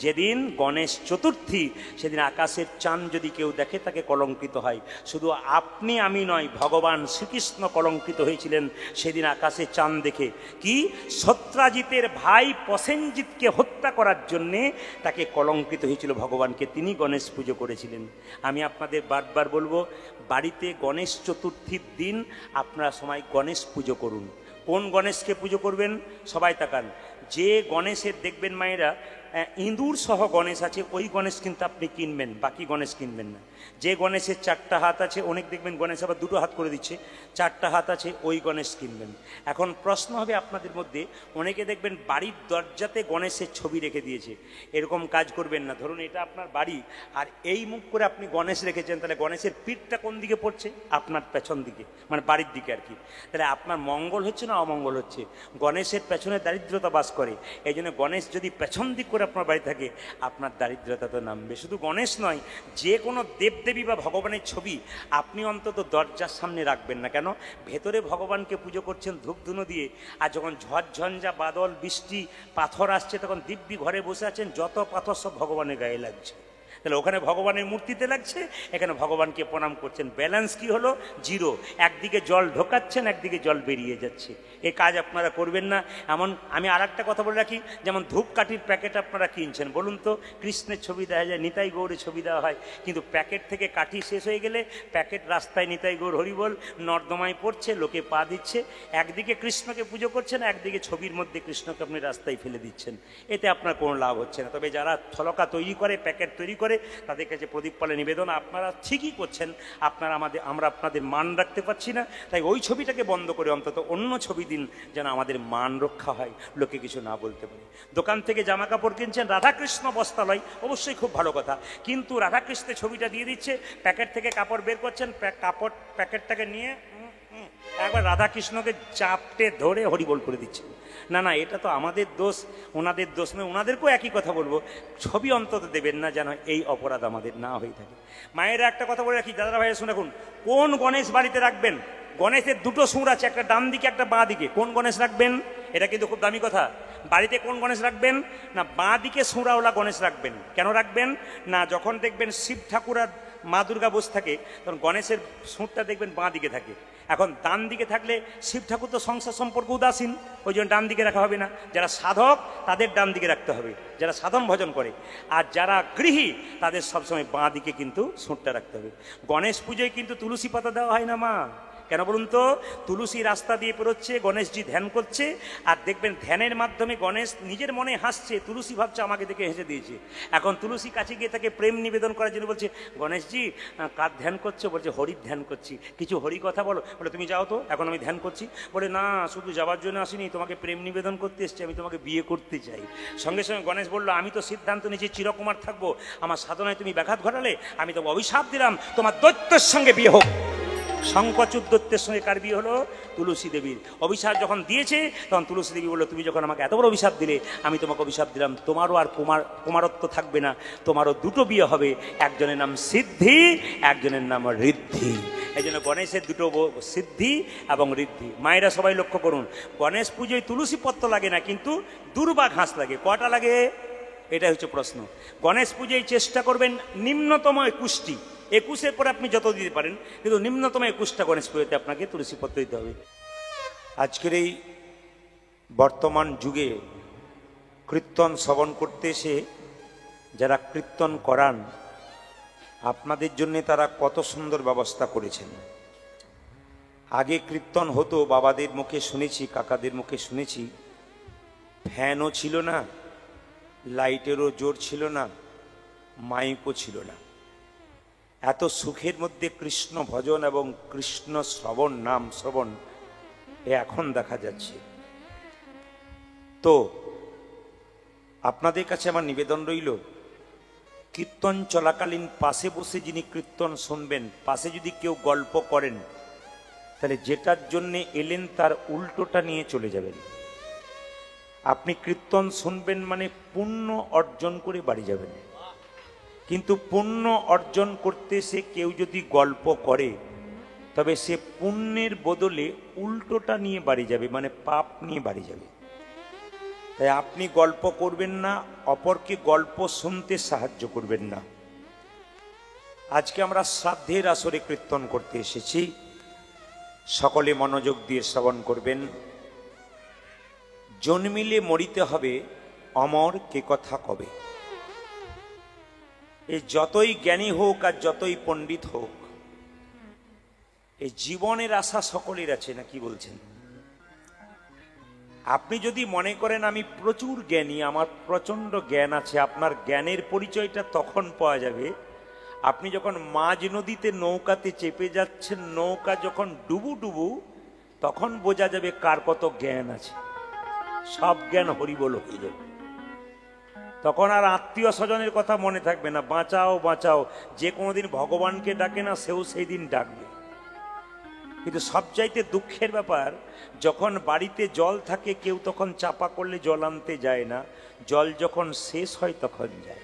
যেদিন গণেশ চতুর্থী, সেদিন আকাশের চাঁদ যদি কেউ দেখে তাকে কলঙ্কিত হয়। শুধু আপনি আমি নয়, ভগবান শ্রীকৃষ্ণ কলঙ্কিত হয়েছিলেন সেদিন আকাশে চাঁদ দেখে। কি? সত্রাজিতের ভাই প্রসেনজিৎকে হত্যা করার জন্যে তাকে কলঙ্কিত হয়েছিল ভগবানকে, তিনি গণেশ পুজো করেছিলেন। আমি আপনাদের বারবার বলবো, বাড়িতে গণেশ চতুর্থীর দিন আপনারা সময় গণেশ পুজো করুন। কোন গণেশকে পুজো করবেন? সবাই তাকান। যে গণেশের দেখবেন মায়েরা ইঁদুর সহ গণেশ আছে, ওই গণেশ কিন্তু আপনি কিনবেন, বাকি গণেশ কিনবেন না। যে গণেশের 4টা হাত আছে, অনেক দেখবেন গণেশ আবার 2টো হাত করে দিচ্ছে, 4টা হাত আছে, ওই গণেশ কিনবেন। এখন প্রশ্ন হবে আপনাদের মধ্যে, অনেকে দেখবেন বাড়ির দরজাতে গণেশের ছবি রেখে দিয়েছে। এরকম কাজ করবেন না। ধরুন এটা আপনার বাড়ি, আর এই মুখ করে আপনি গণেশ রেখেছেন, তাহলে গণেশের পিঠটা কোন দিকে পড়ছে? আপনার পেছন দিকে, মানে বাড়ির দিকে আর কি। তাহলে আপনার মঙ্গল হচ্ছে না অমঙ্গল হচ্ছে? গণেশের পেছনে দারিদ্রতা বাস করে, এই জন্য গণেশ যদি পেছন দিক করে আপনার বাড়ি থাকে, আপনার দারিদ্রতা তো নামবে। শুধু গণেশ নয়, যে কোনো দেবদেবী বা ভগবানের ছবি আপনি অন্তত দরজার সামনে রাখবেন না। কেন? ভেতরে ভগবানকে পুজো করছেন ধূপধুনো দিয়ে, আর যখন ঝড়ঝঞ্ঝা, বাদল, বৃষ্টি, পাথর আসছে, তখন দিব্যি ঘরে বসে আছেন, যত পাথর সব ভগবানের গায়ে লাগছে। তাহলে ওখানে ভগবানের মূর্তিতে লাগছে, এখানে ভগবানকে প্রণাম করছেন। ব্যালেন্স কি হলো? জিরো। একদিকে জল ঢোকাচ্ছেন, একদিকে জল বেরিয়ে যাচ্ছে। এই কাজ আপনারা করবেন না। এমন আমি আর একটা কথা বলে রাখি, যেমন ধূপকাঠির প্যাকেট আপনারা কিনছেন, বলুন তো, কৃষ্ণের ছবি দেওয়া যায়, নিতাই গৌরের ছবি দেওয়া হয়, কিন্তু প্যাকেট থেকে কাঠি শেষ হয়ে গেলে প্যাকেট রাস্তায় নিতাই গৌর হরিবল নর্দমায় পড়ছে, লোকে পা দিচ্ছে। একদিকে কৃষ্ণকে পুজো করছেন, একদিকে ছবির মধ্যে কৃষ্ণকে আপনি রাস্তায় ফেলে দিচ্ছেন। এতে আপনার কোনো লাভ হচ্ছে না। তবে যারা ছলকা তৈরি করে, প্যাকেট তৈরি করে, তাদের কাছে প্রদীপ পালে নিবেদন, আপনারা ঠিকই করছেন, আমরা আপনাদের মান রাখতে পারছি না, তাই ওই ছবিটাকে বন্ধ করে অন্তত অন্য ছবি দিন, যেন আমাদের মান রক্ষা হয়, লোকে কিছু না বলতে পারে। দোকান থেকে জামা কাপড় কিনছেন, রাধাকৃষ্ণ বস্ত্রালয়, অবশ্যই খুব ভালো কথা, কিন্তু রাধাকৃষ্ণের ছবিটা দিয়ে দিচ্ছে, প্যাকেট থেকে কাপড় বের করছেন, প্যাকেটটাকে নিয়ে একবার রাধাকৃষ্ণকে চাপটে ধরে হরিবোল করে দিচ্ছেন। না না, এটা তো আমাদের দোষ, ওনাদের দোষ নয়। ওনাদেরকেও একই কথা বলবো, ছবি অন্তত দেবেন না, যেন এই অপরাধ আমাদের না হয়ে থাকে। মায়েরা একটা কথা বলে রাখি, দাদারা ভাইয়া শুনে রাখুন, কোন গণেশ বাড়িতে রাখবেন? গণেশের 2টো সুর আছে, একটা ডান দিকে, একটা বাঁ দিকে। কোন গণেশ রাখবেন? এটা কিন্তু খুব দামি কথা। বাড়িতে কোন গণেশ রাখবেন? না, বাঁ দিকে সুরাওয়ালা গণেশ রাখবেন। কেন রাখবেন? না, যখন দেখবেন শিব ঠাকুর আর মা দুর্গা বসে থাকে, তখন গণেশের সুরটা দেখবেন বাঁ দিকে থাকে। এখন ডান দিকে থাকলে শিব ঠাকুর তো সংসার সম্পর্ক উদাসীন, ওই জন্য ডান দিকে রাখা হবে না। যারা সাধক তাদের ডান দিকে রাখতে হবে, যারা সাধন ভজন করে। আর যারা গৃহী তাদের সবসময় বাঁ দিকে কিন্তু সুরটা রাখতে হবে। গণেশ পুজোয় কিন্তু তুলসী পাতা দেওয়া হয় না মা। কেন বলুন তো? তুলসী রাস্তা দিয়ে পেরোচ্ছে, গণেশজি ধ্যান করছে, আর দেখবেন ধ্যানের মাধ্যমে গণেশ নিজের মনে হাসছে, তুলসী ভাবছে আমাকে দেখে হেসে দিয়েছে। এখন তুলসী কাছে গিয়ে তাকে প্রেম নিবেদন করার জন্য বলছে, গণেশজি কার ধ্যান করছো? বলছে হরির ধ্যান করছি। কিছু হরি কথা বলো। বলে তুমি যাও তো, এখন আমি ধ্যান করছি। বলে না, শুধু যাওয়ার জন্য আসিনি, তোমাকে প্রেম নিবেদন করতে এসছি, আমি তোমাকে বিয়ে করতে চাই। সঙ্গে সঙ্গে গণেশ বললো, আমি তো সিদ্ধান্ত নিয়েছি চিরকুমার থাকবো, আমার সাধনায় তুমি ব্যাঘাত ঘটালে, আমি তো অভিশাপ দিলাম তোমার দৈত্যের সঙ্গে বিয়ে হোক। শঙ্কচূড় দৈত্যের সঙ্গে কার বিয়ে হলো? তুলসী দেবীর। অভিশাপ যখন দিয়েছে তখন তুলসী দেবী বললো, তুমি যখন আমাকে এত বড় অভিশাপ দিলে, আমি তোমাকে অভিশাপ দিলাম, তোমারও আর কুমারত্ব থাকবে না, তোমারও 2টো বিয়ে হবে, একজনের নাম সিদ্ধি, একজনের নাম ঋদ্ধি। এই জন্য গণেশের 2টো সিদ্ধি এবং ঋদ্ধি। মায়েরা সবাই লক্ষ্য করুন, গণেশ পুজোয় তুলসী পত্র লাগে না, কিন্তু দুর্বা ঘাস লাগে। কটা লাগে? এটা হচ্ছে প্রশ্ন। গণেশ পুজোয় চেষ্টা করবেন নিম্নতম 21টি, 21-এর পরে আপনি যত দিতে পারেন, কিন্তু নিম্নতম 21টা গণেশ পুজোতে আপনাকে তুলসী পত্র দিতে হবে। আজকের এই বর্তমান যুগে কীর্তন শ্রবণ করতে এসে যারা কীর্তন করান, আপনাদের জন্য তারা কত সুন্দর ব্যবস্থা করেছেন। আগে কীর্তন হতো, বাবাদের মুখে শুনেছি, কাকাদের মুখে শুনেছি, ফ্যানও ছিল না, লাইটেরও জোর ছিল না, মাইকও ছিল না। এত সুখের মধ্যে কৃষ্ণ ভজন এবং কৃষ্ণ শ্রবণ, নাম শ্রবণ এখন দেখা যাচ্ছে। তো আপনাদের কাছে আমার নিবেদন রইল, কীর্তন চলাকালীন পাশে বসে যিনি কীর্তন শুনবেন, পাশে যদি কেউ গল্প করেন, তাহলে যেটার জন্যে এলেন তার উল্টোটা নিয়ে চলে যাবেন। আপনি কীর্তন শুনবেন মানে পুণ্য অর্জন করে বাড়ি যাবেন, কিন্তু পুণ্য অর্জন করতে সে কেউ যদি গল্প করে, তবে সে পুণ্যের বদলে উল্টোটা নিয়ে বাড়ি যাবে, মানে পাপ নিয়ে বাড়ি যাবে। তাই আপনি গল্প করবেন না, অপরকে গল্প শুনতে সাহায্য করবেন না। আজকে আমরা শ্রাদ্ধের আসরে কীর্তন করতে এসেছি, সকলে মনোযোগ দিয়ে শ্রবণ করবেন। জন্মিলে মরিতে হবে, অমর কে কথা কবে। এই যতই জ্ঞানী হোক আর যতই পণ্ডিত হোক, এই জীবনের আশা সকলের আছে, না কি বলছেন? আপনি যদি মনে করেন আমি প্রচুর জ্ঞানী, আমার প্রচন্ড জ্ঞান আছে, আপনার জ্ঞানের পরিচয়টা তখন পাওয়া যাবে আপনি যখন মাঝ নদীতে নৌকাতে চেপে যাচ্ছেন, নৌকা যখন ডুবু ডুবু, তখন বোঝা যাবে কার কত জ্ঞান আছে। সব জ্ঞান হরিবল হয়ে যাবে, তখন আর আত্মীয় স্বজনের কথা মনে থাকবে না। বাঁচাও বাঁচাও, যে কোনোদিন ভগবানকে ডাকে না, সেও সেই দিন ডাকবে। কিন্তু সবচাইতে দুঃখের ব্যাপার, যখন বাড়িতে জল থাকে কেউ তখন চাপা করলে জল আনতে যায় না, জল যখন শেষ হয় তখন যায়।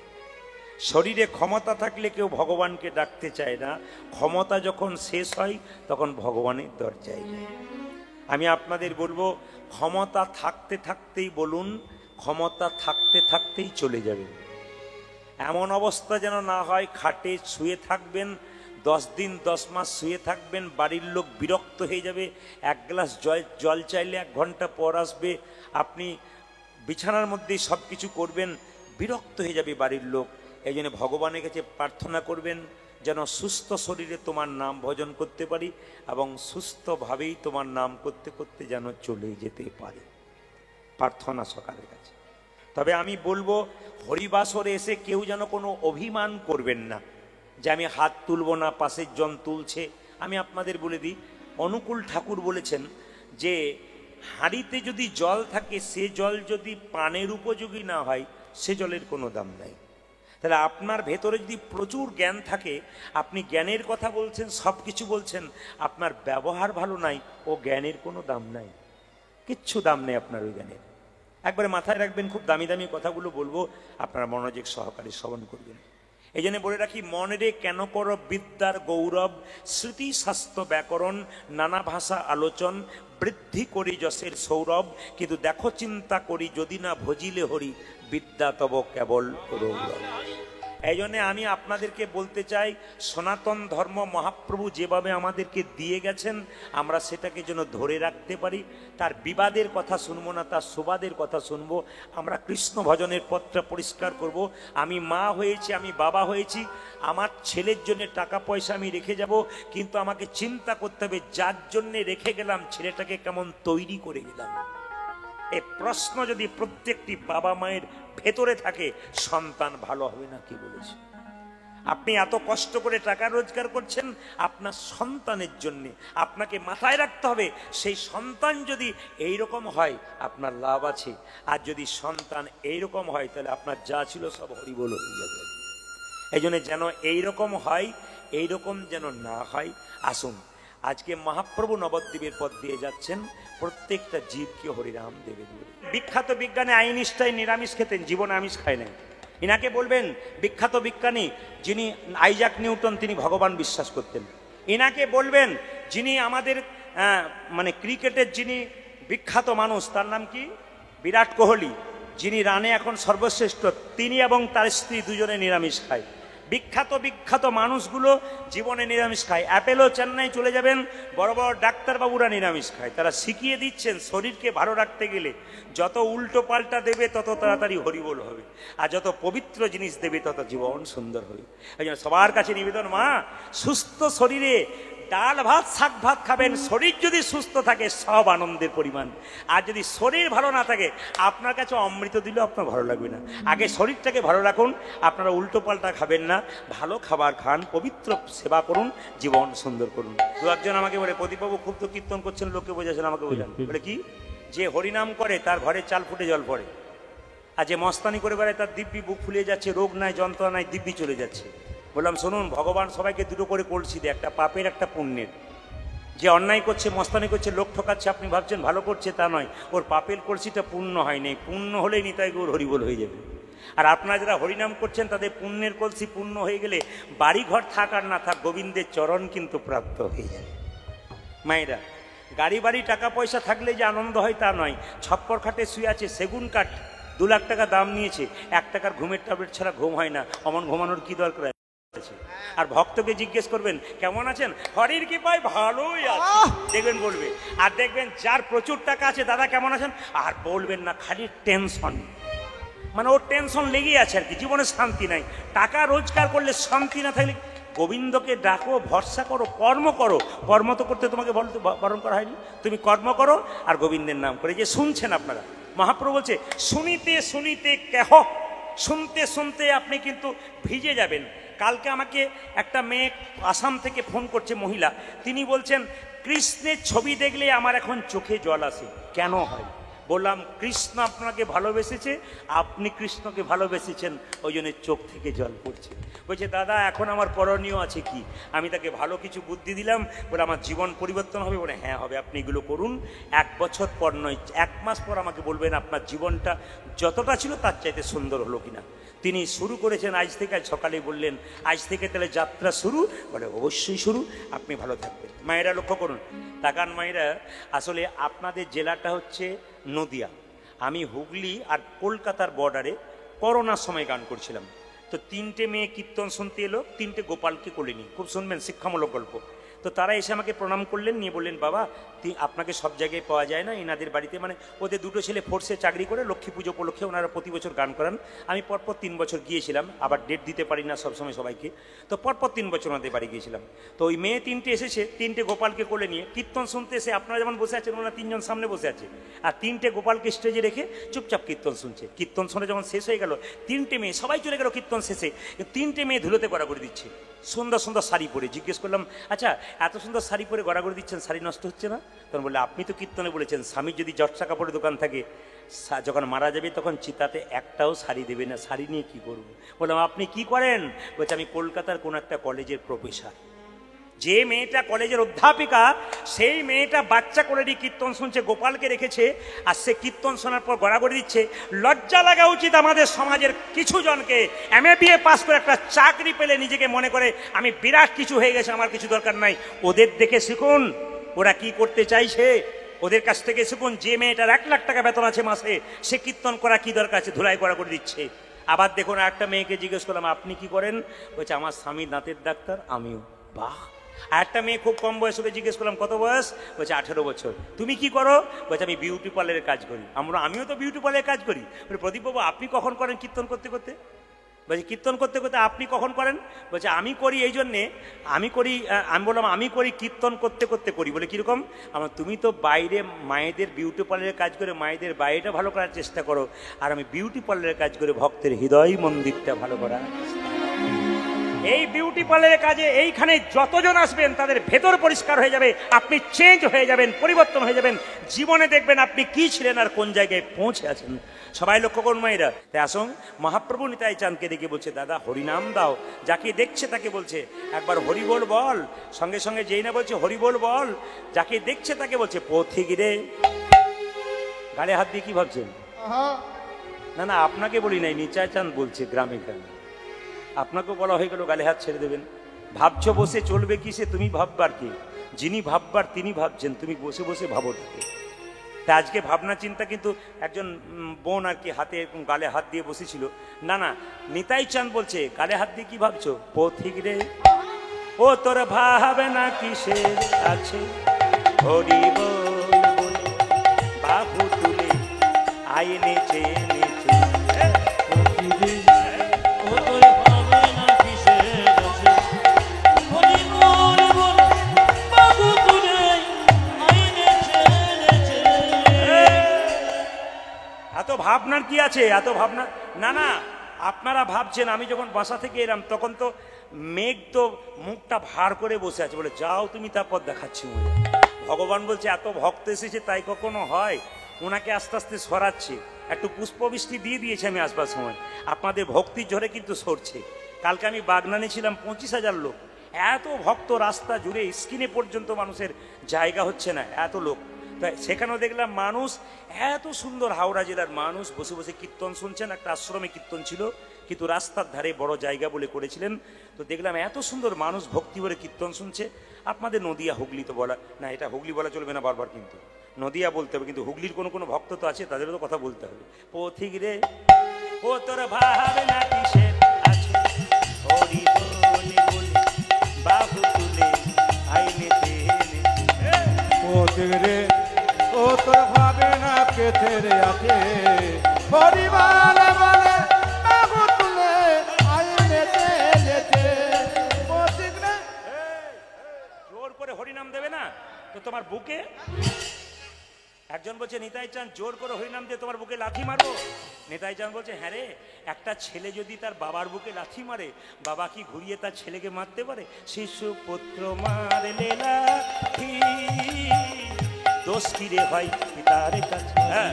শরীরে ক্ষমতা থাকলে কেউ ভগবানকে ডাকতে চায় না, ক্ষমতা যখন শেষ হয় তখন ভগবানের দরজায় যায়। আমি আপনাদের বলবো, ক্ষমতা থাকতে থাকতেই বলুন, ক্ষমতা থাকতে থাকতেই চলে যাবে। এমন অবস্থা যেন না হয় খাটে শুয়ে থাকবেন, 10 দিন 10 মাস শুয়ে থাকবেন, বাড়ির লোক বিরক্ত হয়ে যাবে, এক গ্লাস জল চাইলে 1 ঘন্টা পর আসবে, আপনি বিছানার মধ্যেই সব কিছু করবেন, বিরক্ত হয়ে যাবে বাড়ির লোক। এই জন্য ভগবানের কাছে প্রার্থনা করবেন যেন সুস্থ শরীরে তোমার নাম ভজন করতে পারি এবং সুস্থভাবেই তোমার নাম করতে করতে যেন চলে যেতে পারি, প্রার্থনা সকালের কাছে। তবে আমি বলবো, হরিবাসরে এসে কেউ যেন কোনো অভিমান করবেন না যে আমি হাত তুলব না, পাশের জন তুলছে। আমি আপনাদের বলে দিই, অনুকূল ঠাকুর বলেছেন যে হাঁড়িতে যদি জল থাকে, সে জল যদি পানের উপযোগী না হয়, সে জলের কোনো দাম নাই। তাহলে আপনার ভেতরে যদি প্রচুর জ্ঞান থাকে, আপনি জ্ঞানের কথা বলছেন, সব কিছু বলছেন, আপনার ব্যবহার ভালো নাই, ও জ্ঞানের কোনো দাম নাই, কিচ্ছু দাম নেই আপনার ওই জ্ঞানের। একবারে মাথায় রাখবেন, খুব দামি দামি কথাগুলো বলবো, আপনারা মনোযোগ সহকারে শ্রবণ করবেন। এই জন্য বলে রাখি, মনেরে কেন কর বিদ্যার গৌরব, স্মৃতি শাস্ত্র ব্যাকরণ, নানা ভাষা আলোচন, বৃদ্ধি করি যশের সৌরভ, কিন্তু দেখো চিন্তা করি যদি না ভজিলে হরি, বিদ্যা তব কেবল রৌরব। এই জন্য আমি আপনাদেরকে বলতে চাই, সনাতন ধর্ম মহাপ্রভু যেভাবে আমাদেরকে দিয়ে গেছেন, আমরা সেটাকে যেন ধরে রাখতে পারি। তার বিবাদের কথা শুনবো না, তার সুবাদের কথা শুনবো। আমরা কৃষ্ণ ভজনের পথটা পরিষ্কার করব। আমি মা হয়েছি, আমি বাবা হয়েছি, আমার ছেলের জন্য টাকা পয়সা আমি রেখে যাব, কিন্তু আমাকে চিন্তা করতে হবে যার জন্য রেখে গেলাম ছেলেটাকে কেমন তৈরি করে গেলাম। এই প্রশ্ন যদি প্রত্যেকটি বাবা মায়ের ভেতরে থাকে, সন্তান ভালো হবে না। কি বলেছে? আপনি এত কষ্ট করে টাকা রোজগার করছেন আপনার সন্তানের জন্য, আপনাকে মাথায় রাখতে হবে সেই সন্তান যদি এইরকম হয় আপনার লাভ আছে, আর যদি সন্তান এইরকম হয় তাহলে আপনার যা ছিল সব হরিবোল হয়ে যাবে। এই জন্য যেন এইরকম হয়, এইরকম যেন না হয়। আসুন, আজকে মহাপ্রভু নবদ্বীপের পথ দিয়ে যাচ্ছেন, প্রত্যেকটা জীবকে হরিনাম দেবে। বিখ্যাত বিজ্ঞানী আইনস্টাইন নিরামিষ খেতেন, জীবনে আমিষ খায় নাই। ইনাকে বলবেন বিখ্যাত বিজ্ঞানী যিনি আইজাক নিউটন, তিনি ভগবান বিশ্বাস করতেন। ইনাকে বলবেন যিনি আমাদের মানে ক্রিকেটের যিনি বিখ্যাত মানুষ, তার নাম কি? বিরাট কোহলি, যিনি রানে এখন সর্বশ্রেষ্ঠ, তিনি এবং তার স্ত্রী দুজনে নিরামিষ খায়। বিখ্যাত বিখ্যাত মানুষগুলো জীবনে নিরামিষ খায়। অ্যাপেলো চেন্নাই চলে যাবেন, বড় বড় ডাক্তারবাবুরা নিরামিষ খায়। তারা শিখিয়ে দিচ্ছেন শরীরকে ভালো রাখতে গেলে যত উল্টো পাল্টা দেবে তত তাড়াতাড়ি হরিবোল হবে, আর যত পবিত্র জিনিস দেবে তত জীবন সুন্দর হবে। এই জন্য সবার কাছে নিবেদন, মা সুস্থ শরীরে ডাল ভাত শাক ভাত খাবেন। শরীর যদি সুস্থ থাকে সব আনন্দের পরিমাণ। আর যদি শরীর ভালো না থাকে, আপনার কাছে অমৃত দিলেও আপনার ভালো লাগবে না। আগে শরীরটাকে ভালো রাখুন, আপনারা উল্টো পাল্টা খাবেন না, ভালো খাবার খান, পবিত্র সেবা করুন, জীবন সুন্দর করুন। দু একজন আমাকে বলে, প্রদীপবাবু খুব তো কীর্তন করছেন, লোককে বোঝাচ্ছেন, আমাকে বোঝান। বলে কি, যে হরিনাম করে তার ঘরে চাল ফুটে জল পড়ে, আর যে মস্তানি করে বেড়ায় তার দিব্যি বুক ফুলিয়ে যাচ্ছে, রোগ নাই যন্ত্রণা নাই, দিব্যি চলে যাচ্ছে। বললাম শুনুন, ভগবান সবাইকে দুটো করে কলসি দেয়, একটা পাপের একটা পুণ্যের। যে অন্যায় করছে, মস্তানি করছে, লোক ঠকাচ্ছে, আপনি ভাবছেন ভালো করছে, তা নয়, ওর পাপের কলসিটা পূর্ণ হয়নি। পূর্ণ হলেই নিতাই গৌর হরিবোল হয়ে যাবে। আর আপনারা যারা হরিনাম করছেন তাদের পুণ্যের কলসি পূর্ণ হয়ে গেলে বাড়িঘর থাক আর না থাক, গোবিন্দের চরণ কিন্তু প্রাপ্ত হয়ে যাবে। মায়েরা, গাড়ি বাড়ি টাকা পয়সা থাকলে যে আনন্দ হয় তা নয়। ছপ্পর খাটে শুয়ে আছে, সেগুন কাঠ 2 লাখ টাকা দাম নিয়েছে, 1 টাকার ঘুমের ট্যাবলেট ছাড়া ঘুম হয় না। অমন ঘুমানোর কি দরকার আছে? আর ভক্তকে জিজ্ঞেস করবেন কেমন আছেন, হরির কি পাই ভালোই আছে, দেখবেন বলবে। আর দেখবেন যার প্রচুর টাকা আছে, দাদা কেমন আছেন, আর বলবেন না, খালি টেনশন। মানে ওর টেনশন লেগেই আছে আর কি, জীবনে শান্তি নাই। টাকা রোজগার করলে শান্তি না থাকলে গোবিন্দকে ডাকো, ভরসা করো, কর্ম করো। কর্ম তো করতে তোমাকে বলতে বারণ করা হয়নি, তুমি কর্ম করো আর গোবিন্দের নাম করে। যে শুনছেন আপনারা, মহাপ্রভু বলছে শুনিতে শুনিতে কেহ, শুনতে শুনতে আপনি কিন্তু ভিজে যাবেন। কালকে আমাকে একটা মেয়ে আসাম থেকে ফোন করছে, মহিলা, তিনি বলছেন কৃষ্ণের ছবি দেখলে আমার এখন চোখে জল আসে। কেন হয়? বললাম কৃষ্ণ আপনাকে ভালোবেসেছে, আপনি কৃষ্ণকে ভালোবেসেছেন, ওই জন্য চোখ থেকে জল পড়ছে। বলছে দাদা এখন আমার করণীয় আছে কি? আমি তাকে ভালো কিছু বুদ্ধি দিলাম, বলে আমার জীবন পরিবর্তন হবে। বলে হ্যাঁ হবে, আপনি এগুলো করুন। 1 বছর পর নয়, 1 মাস পর আমাকে বলবেন আপনার জীবনটা যতটা ছিল তার চাইতে সুন্দর হলো কিনা। তিনি শুরু করেছেন আজ থেকে, আজ সকালেই বললেন আজ থেকে তাহলে যাত্রা শুরু। বলে অবশ্যই শুরু, আপনি ভালো থাকবেন। মায়েরা লক্ষ্য করুন, তাকান মায়েরা, আসলে আপনাদের জেলাটা হচ্ছে নদিয়া। আমি হুগলি আর কলকাতার বর্ডারে করোনার সময় গান করছিলাম। তো 3টে মেয়ে কীর্তন শুনতে এলো, 3টে গোপালকে কোলে নিয়ে। খুব শুনবেন, শিক্ষামূলক গল্প। তো তারা এসে আমাকে প্রণাম করলেন, নিয়ে বললেন বাবা আপনাকে সব জায়গায় পাওয়া যায় না, এনাদের বাড়িতে, মানে ওদের 2টো ছেলে ফোর্সে চাকরি করে, লক্ষ্মী পুজো উপলক্ষে ওনারা প্রতি বছর গান করান। আমি পরপর 3 বছর গিয়েছিলাম, আবার ডেট দিতে পারি না সবসময় সবাইকে, তো পরপর 3 বছর ওনাদের বাড়ি গিয়েছিলাম। তো ওই মেয়ে 3টে এসেছে, 3টে গোপালকে কোলে নিয়ে কীর্তন শুনতে এসে, আপনারা যেমন বসে আছেন ওনারা 3 জন সামনে বসে আছে, আর 3টে গোপালকে স্টেজে রেখে চুপচাপ কীর্তন শুনছে। কীর্তন শুনে যখন শেষ হয়ে গেল, 3টে মেয়ে সবাই চলে গেল কীর্তন শেষে, 3টে মেয়ে ধুলোতে গড়াগড়ি দিচ্ছে, সুন্দর সুন্দর শাড়ি পরে। জিজ্ঞেস করলাম আচ্ছা এত সুন্দর শাড়ি পরে গড়াগড়ি দিচ্ছেন, শাড়ি নষ্ট হচ্ছে না? তখন বললে আপনি তো কীর্তনে বলেছেন স্বামীর যদি জটসা কাপড়ের দোকান থাকে, যখন মারা যাবে তখন চিতাতে একটাও শাড়ি দেবে না, শাড়ি নিয়ে কি করবো? বললাম আপনি কি করেন? বলছে আমি কলকাতার কোন একটা কলেজের প্রফেসর। যে মেয়েটা কলেজের অধ্যাপিকা, সেই মেয়েটা বাচ্চা কোলেরই কীর্তন শুনছে, গোপালকে রেখেছে, আর সে কীর্তন শোনার পর গড়াগড়ি দিচ্ছে। লজ্জা লাগা উচিত আমাদের সমাজের কিছু জনকে। MA BA পাস করে একটা চাকরি পেলে নিজেকে মনে করে আমি বিরাট কিছু হয়ে গেছে, আমার কিছু দরকার নাই। ওদের দেখে শিখুন ওরা কি করতে চাইছে, ওদের কাছ থেকে শিখুন। যে মেয়েটার 1 লাখ টাকা বেতন আছে মাসে, সে কীর্তন করা কি দরকার আছে, ধুলাই গড়াগড়ি দিচ্ছে। আবার দেখুন একটা মেয়েকে জিজ্ঞেস করলাম আপনি কি করেন? বলছে আমার স্বামী দাঁতের ডাক্তার, আমিও। বাহ। আর একটা মেয়ে খুব কম বয়স হলে জিজ্ঞেস করলাম কত বয়স? বলছে 18 বছর। তুমি কি করো? বলছে আমি বিউটি পার্লারের কাজ করি। আমিও তো বিউটি পার্লারের কাজ করি। প্রদীপবাবু আপনি কখন করেন কীর্তন করতে করতে? বলছে কীর্তন করতে করতে আপনি কখন করেন? বলছে আমি করি এই জন্যে, আমি বললাম আমি করি কীর্তন করতে করতে করি। বলে কীরকম? আমার তুমি তো বাইরে মায়েদের বিউটি পার্লারের কাজ করে মায়েদের বাইরেটা ভালো করার চেষ্টা করো, আর আমি বিউটি পার্লারের কাজ করে ভক্তের হৃদয় মন্দিরটা ভালো করার চেষ্টা। এই বিউটি পার্লারের কাজে এইখানে যতজন আসবেন তাদের ভেতর পরিষ্কার হয়ে যাবে, আপনি চেঞ্জ হয়ে যাবেন, পরিবর্তন হয়ে যাবেন। জীবনে দেখবেন আপনি কি ছিলেন আর কোন জায়গায় পৌঁছে আছেন। সবাই লক্ষ্য করুন মায়েরা। তাই আসুন, মহাপ্রভু নিতাই চাঁদকে দেখে বলছে দাদা হরিনাম দাও। যাকে দেখছে তাকে বলছে একবার হরি বল বল, সঙ্গে সঙ্গে যেই না বলছে হরি বল বল, যাকে দেখছে তাকে বলছে পথিক রে। গাড়ে হাত দিয়ে কি ভাবছেন? না না আপনাকে বলি নাই, নিতাই চাঁদ বলছে গ্রামে গ্রামে। আপনাকেও বলা হয়ে গেল গালে হাত ছেড়ে দেবেন। ভাবছো বসে চলবে কি সে তুমি ভাববার কি? যিনি ভাববার তিনি ভাবছেন, তুমি বসে বসে ভাবো তাকে। তা আজকে ভাবনা চিন্তা কিন্তু একজন বোন আর কি হাতে এরকম গালে হাত দিয়ে বসেছিল, না না নিতাই চাঁদ বলছে গালে হাত দিয়ে কি ভাবছো, পথিক রে ও তোর ভাবে না কিসের আছে, হরি বল বলে বাহু তুলে আই নেচে নেচে, এত ভাবনার কি আছে, এত ভাবনা না না। আপনারা ভাবছেন আমি যখন বাসা থেকে এলাম তখন তো মেঘ তো মুখটা ভার করে বসে আছে, বলে যাও তুমি তারপর দেখাচ্ছি। ভগবান বলছে এত ভক্ত এসেছে তাই কখনো হয়, ওনাকে আস্তে আস্তে সরাচ্ছে, একটু পুষ্পবৃষ্টি দিয়ে দিয়েছে আমি আসবার সময়, আপনাদের ভক্তির ঝড়ে কিন্তু সরছে। কালকে আমি বাগনানে ছিলাম, 25,000 লোক, এত ভক্ত, রাস্তা জুড়ে স্ক্রিনে পর্যন্ত মানুষের জায়গা হচ্ছে না, এত লোক। তাই সেখানেও দেখলাম মানুষ এত সুন্দর, হাওড়া জেলার মানুষ বসে বসে কীর্তন শুনছেন। একটা আশ্রমে কীর্তন ছিল কিন্তু রাস্তার ধারে বড় জায়গা বলে করেছিলেন, তো দেখলাম এত সুন্দর মানুষ ভক্তি ভরে কীর্তন শুনছে। আপনাদের নদিয়া হুগলি তো বলা না, এটা হুগলি বলা চলবে না বারবার, কিন্তু নদিয়া বলতে হবে, কিন্তু হুগলির কোনো কোনো ভক্ত তো আছে, তাদেরও তো কথা বলতে হবে। পথিক রে ও তোর ভাবে না কিসের আছে, হরি বলে বলে বাহু তুলে আইনেতে
পথিক রে ও তোর ভাবে না কেথের আছে, হরি বলে বলে বাহু তুলে আই নেচে নেচে, পথিক রে।
জোর করে হরিনাম দেবে না তো তোমার বুকে, একজন বলছে নিতাই চাঁদ জোর করে হরিনাম দিয়ে তোমার বুকে লাথি মারবো। নিতাই চাঁদ বলছে হ্যাঁ রে, একটা ছেলে যদি তার বাবার বুকে লাথি মারে, বাবা কি ঘুরিয়ে তার ছেলেকে মারতে পারে? শিশু পুত্র মারলে লাথি, দোষ কি রে ভাই পিতার কাছে, হ্যাঁ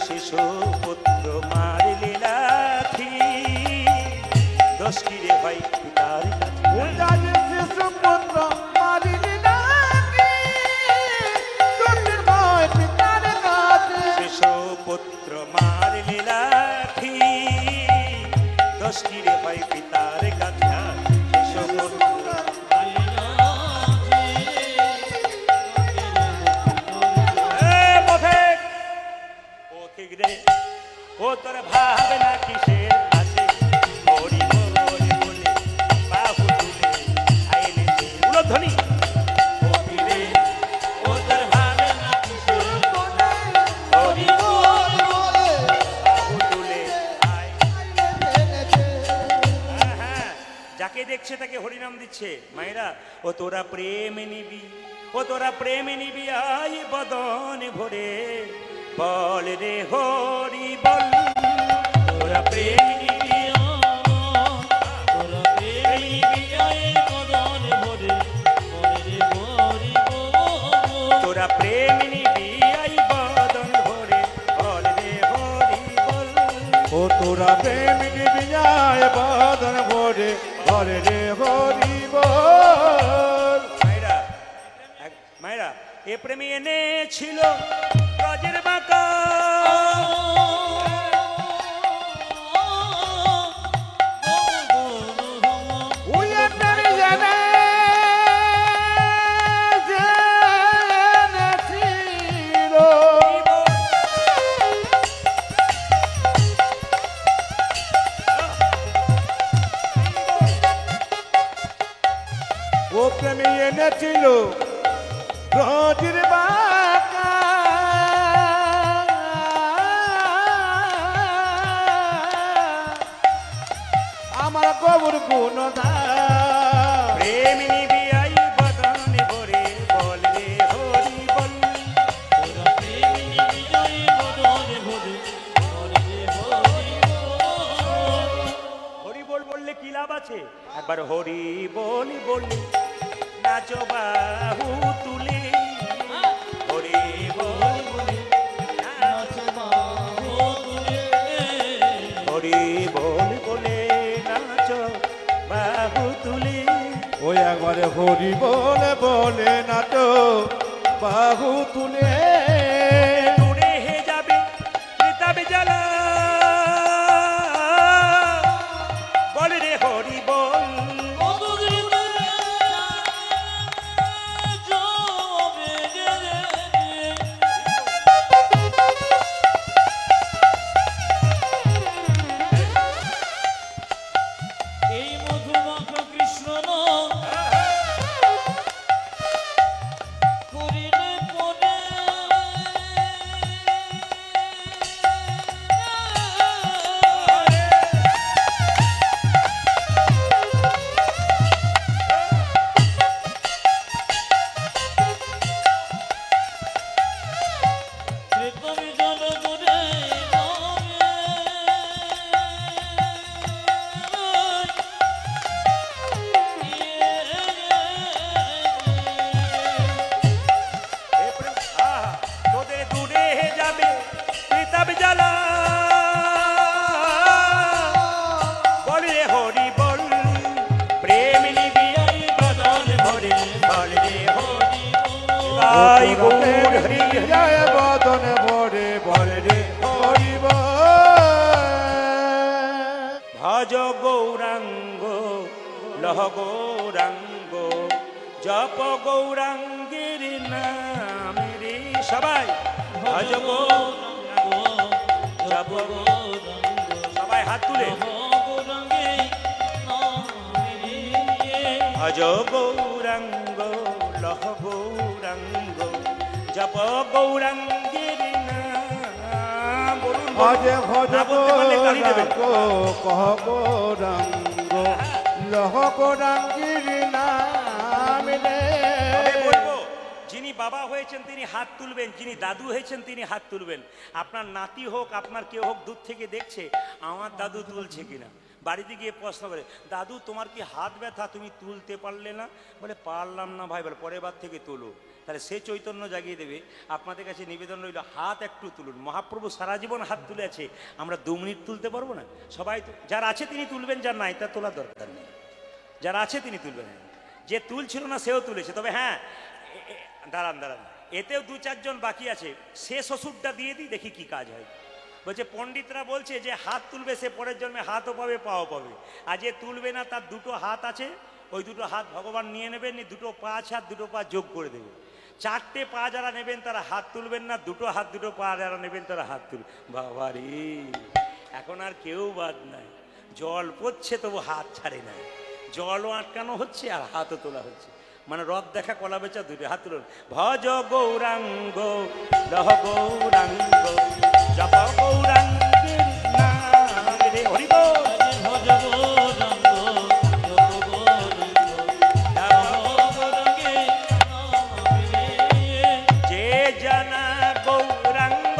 শিশু পুত্র মারলে লাথি, দোষ কি রে ভাই পিতার কাছে,
শিশু পুত্র মারিলি নাকি তোর ভয় পিতার কাছে,
শিশু পুত্র মারলে লাথি, দোষ কি রে ভাই পিতার কাছে, শিশু পুত্র পথিক রে ও তোর ভাবে না কিসের আছে, হরি বলে বলে বাহু তুলে আইনেতে উলধ্বনি, পথিক রে ও তোর ভাবে না কিসের, হরি বলে বলে বাহু তুলে আই, হ্যাঁ হ্যাঁ, যাকে দেখছে তাকে হরিনাম দিচ্ছে। মায়েরা ও তোরা প্রেমে নিবি, ও তোরা প্রেমে নিবি আই বদন ভরে, বল রে হরি বল, তোরা প্রেম নিবি, তোরা প্রেম নিবি আই বদন ভরে, বল রে হরি বল, তোরা প্রেম নিবি আই বদন ভরে, বল রে হরি বল,
ও তোরা প্রেম নিবি যায় বদন ভরে, হরে রে হরি বল।
মায়েরা মায়েরা এ প্রেমী এনেছিল ব্রজের বাঁকা,
ও প্রেমী এনেছিল ব্রজের বাঁকা, আমার কবর গুণ
প্রেম নিবি আই বদন ভরে, বল রে হরি বল, তোরা প্রেম নিবি আই বদন ভরে, বল রে হরি বল, হরি বল বললে কি লাভ আছে? একবার হরি বলি বলি নাচো বাহু তুলে, হরি বল বলি নাচো বাহু তুলে, হরি বল বলে নাচো বাহু তুলে,
ওই একবারে হরি বলে বলে না তো বাহু তুলে,
দূরে হে যাবে রিতাবে জ্বালা, বল রে হরি বল, সবাই গৌর হরি হরি
যায় বদন ভরে ভরে রে হরি বল।
ভজ গৌরাঙ্গ লহ গৌরাঙ্গ জপ গৌরাঙ্গের নাম রে সবাই ভজ গৌরাঙ্গ জপ গৌরাঙ্গ সবাই হাত তুলে ভজ গৌরাঙ্গ লহ গৌরাঙ্গ জপ গৌরাঙ্গের নাম বলুন
ভজে ভজ
না বলতে পারলে গালি দেবেন।
গৌরাঙ্গ কহ গৌরাঙ্গ লহ গৌরাঙ্গীর নাম রে।
তবে বলবো যিনি বাবা হয়েছেন তিনি হাত তুলবেন, যিনি দাদু হয়েছেন তিনি হাত তুলবেন। আপনার নাতি হোক আপনার কেউ হোক দূর থেকে দেখছে আমার দাদু তুলছে কিনা, বাড়িতে গিয়ে প্রশ্ন করে দাদু তোমার কি হাত ব্যথা তুমি তুলতে পারলে না? বলে পারলাম না ভাই। বলে পরের বার থেকে তোলো, তাহলে সে চৈতন্য জাগিয়ে দেবে। আপনাদের কাছে নিবেদন রইল হাত একটু তুলুন। মহাপ্রভু সারা জীবন হাত তুলে আছে, আমরা 2 মিনিট তুলতে পারবো না? সবাই যার আছে তিনি তুলবেন, যার নাই তার তোলার দরকার নেই। যার আছে তিনি তুলবেন, যে তুলছিল না সেও তুলেছে। তবে হ্যাঁ দাঁড়ান দাঁড়ান, এতেও 2-4 জন বাকি আছে, শেষ ওষুধটা দিয়ে দিই দেখি কি কাজ হয়। বলছে পণ্ডিতরা বলছে যে হাত তুলবে সে পরের জন্মে হাতও পাবে পাও পাবে, আর যে তুলবে না তার 2টো হাত আছে, ওই 2টো হাত ভগবান নিয়ে নেবেন, 2টো পা আছে আর 2টো পা যোগ করে দেবে। 4টে পা যারা নেবেন তারা হাত তুলবেন না, 2টো হাত 2টো পা যারা নেবেন তারা হাত তুলবেন। বাবা রে, এখন আর কেউ বাদ নাই। জল পড়ছে তবু হাত ছাড়ে না, জলও আটকানো হচ্ছে আর হাতও তোলা হচ্ছে। মানে রথ দেখা কলা বেচা 2টো হাত তুলুন। ভজ গৌরাঙ্গ লহ গৌরাঙ্গ জপ গৌরাঙ্গের নাম রে হরি বল। ভজ গৌরাঙ্গ জপ গৌরাঙ্গ যে জানা গৌরাঙ্গ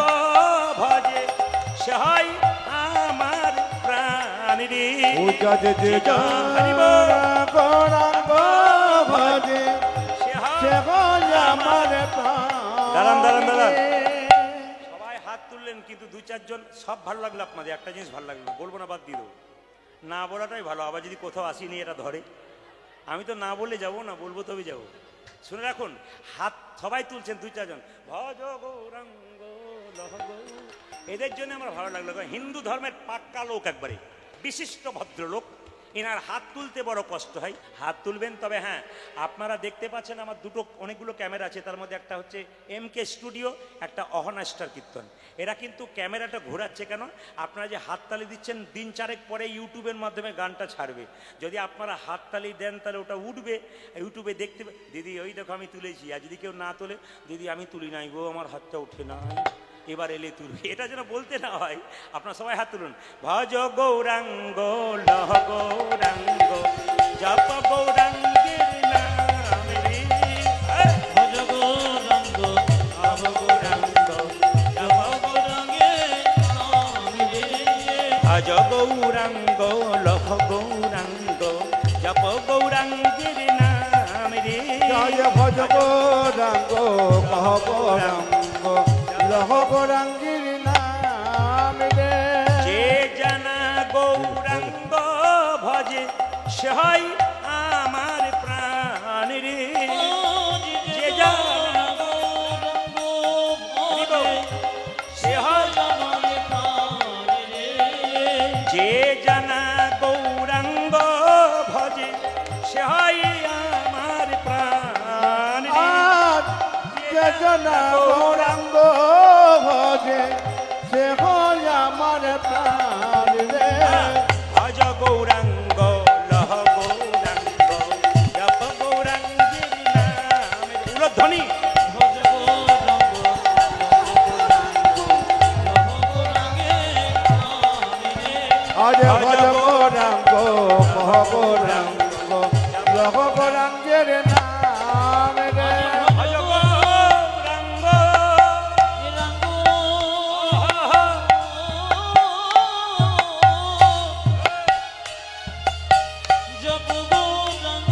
ভজে সে হয় আমার প্রাণ রে।
পূজা যে
হরি বল।
গৌরাঙ্গ ভজে
সে হয়
সে হয় আমার প্রাণ।
দাঁড়ান দাঁড়ান দাঁড়ান, সবাই হাত তুললেন কিন্তু 2-4 জন সব ভালো লাগলো আপনাদের, একটা জিনিস ভালো লাগলো, বলবো না বাদ দিয়ে দেবো। না বলাটাই ভালো, আবার যদি কোথাও আসিনি এটা ধরে। আমি তো না বলে যাবো না, বলবো তবে যাবো। শুনে রাখুন, হাত সবাই তুলছেন 2-4 জন, ভজ গৌরাঙ্গ লহ গৌর। এদের জন্য আমার ভালো লাগলো। হিন্দু ধর্মের পাক্কা লোক, একবারে বিশিষ্ট ভদ্রলোক, এনার হাত তুলতে বড় কষ্ট হয়। হাত তুলবেন। তবে হ্যাঁ, আপনারা দেখতে পাচ্ছেন আমার অনেকগুলো ক্যামেরা আছে, তার মধ্যে একটা হচ্ছে MK স্টুডিও, একটা অহনা স্টার কীর্তন। এরা কিন্তু ক্যামেরাটা ঘোরাচ্ছে কেন? আপনারা যে হাততালি দিচ্ছেন, 3-4 পরে ইউটিউবের মাধ্যমে গানটা ছাড়বে। যদি আপনারা হাততালি দেন তাহলে ওটা উঠবে, ইউটিউবে দেখতে। দিদি ওই দেখো আমি তুলেছি, আর যদি কেউ না তোলে, দিদি আমি তুলি নাই গো, আমার হাতটা ওঠে না, এবার এলে তুলবে, এটা যেন বলতে না হয়। আপনারা সবাই হাত তুলুন। ভজ গৌরাঙ্গ লহ গৌরাঙ্গ জপ গৌরাঙ্গের নাম রে। ভজ গৌরাঙ্গ লহ গৌরাঙ্গ জপ গৌরাঙ্গের নাম রে। ভজ গৌরাঙ্গ লহ গৌরাঙ্গ জপ গৌরাঙ্গের নাম রে।
জয় ভজ গৌরাঙ্গ কহ গৌরাঙ্গ লহ গৌরাঙ্গীর নাম রে।
যে জানা গৌরাঙ্গ ভজে সে হয় আমার প্রাণ রে। যে জানা গৌরাঙ্গ ভজে সে হয় আমার প্রাণ রে। যে জানা গৌরাঙ্গ ভজে সে হয় আমার প্রাণ রে।
আজ যে জনা গৌরাঙ্গ ভজে সে হয় আমার প্রাণ রে।
ভজ গৌরাঙ্গ লহ গৌরাঙ্গ জপ গৌরাঙ্গের নাম রে। উলধ্বনি। ভজ গৌরাঙ্গ লহ গৌরাঙ্গের নাম রে।
আজ ভজ গৌরাঙ্গ কহ গৌরাঙ্গ লহ গৌরাঙ্গের নাম রে।
ভজ গৌরাঙ্গ জপ গৌরাঙ্গ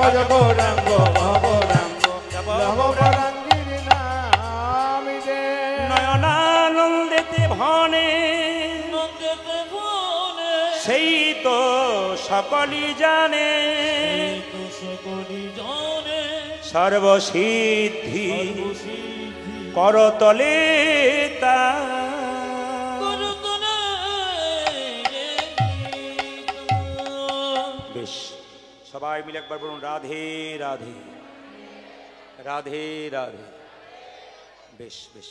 ভজ গৌরাঙ্গ ভবরাঙ্গ ভবরাঙ্গীর নামিতে
নয়নানন্দেতে ভনে সেই তো সকলই জানে সর্বসিদ্ধি করতলে তা বেশ সবাই মিলে একবার বলুন রাধে রাধে রাধে রাধে। বেশ বেশ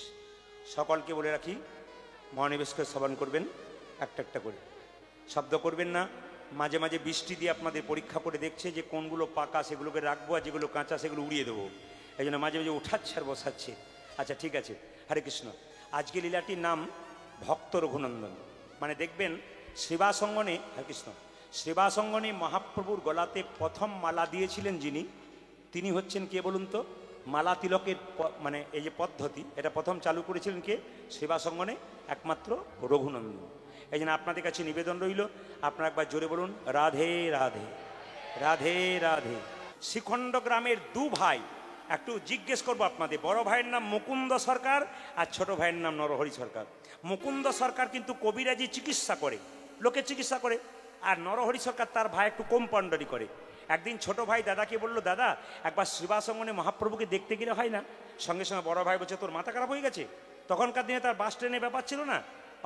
সকলকে বলে রাখি মহানিবেশকে শ্রবণ করবেন একটা একটা করে, শব্দ করবেন না। মাঝে মাঝে বৃষ্টি দিয়ে আপনাদের পরীক্ষা করে দেখছে যে কোনগুলো পাকা সেগুলোকে রাখবো আর যেগুলো কাঁচা সেগুলো উড়িয়ে দেবো, এই জন্য মাঝে মাঝে উঠাচ্ছে আর বসাচ্ছে। আচ্ছা ঠিক আছে, হরে কৃষ্ণ। আজকে লীলাটির নাম ভক্ত রঘুনন্দন। মানে দেখবেন শ্রীবাসঙ্গনে, হরে কৃষ্ণ, শ্রীবাসঙ্গনে মহাপ্রভুর গলাতে প্রথম মালা দিয়েছিলেন যিনি, তিনি হচ্ছেন কে বলুন তো? মালা তিলকের মানে এই যে পদ্ধতি এটা প্রথম চালু করেছিলেন কে? শ্রীবাসঙ্গনে একমাত্র রঘুনন্দন। এই জন্য আপনাদের কাছে নিবেদন রইল, আপনারা একবার জোরে বলুন রাধে রাধে রাধে রাধে। শ্রীখণ্ড গ্রামের দু ভাই, একটু জিজ্ঞেস করবো আপনাদের, বড় ভাইয়ের নাম মুকুন্দ সরকার আর ছোট ভাইয়ের নাম নরহরি সরকার। মুকুন্দ সরকার কিন্তু কবিরাজি চিকিৎসা করে, লোকের চিকিৎসা করে, আর নরহরি সরকার তার ভাই একটু কম্পাউন্ডারি করে। একদিন ছোট ভাই দাদাকে বলল, দাদা একবার শ্রীবাসঙ্গনে মহাপ্রভুকে দেখতে গেলে হয় না? সঙ্গে সঙ্গে বড় ভাই বলছে, তোর মাথা খারাপ হয়ে গেছে? তখনকার দিনে তার বাস ট্রেনের ব্যাপার ছিল না,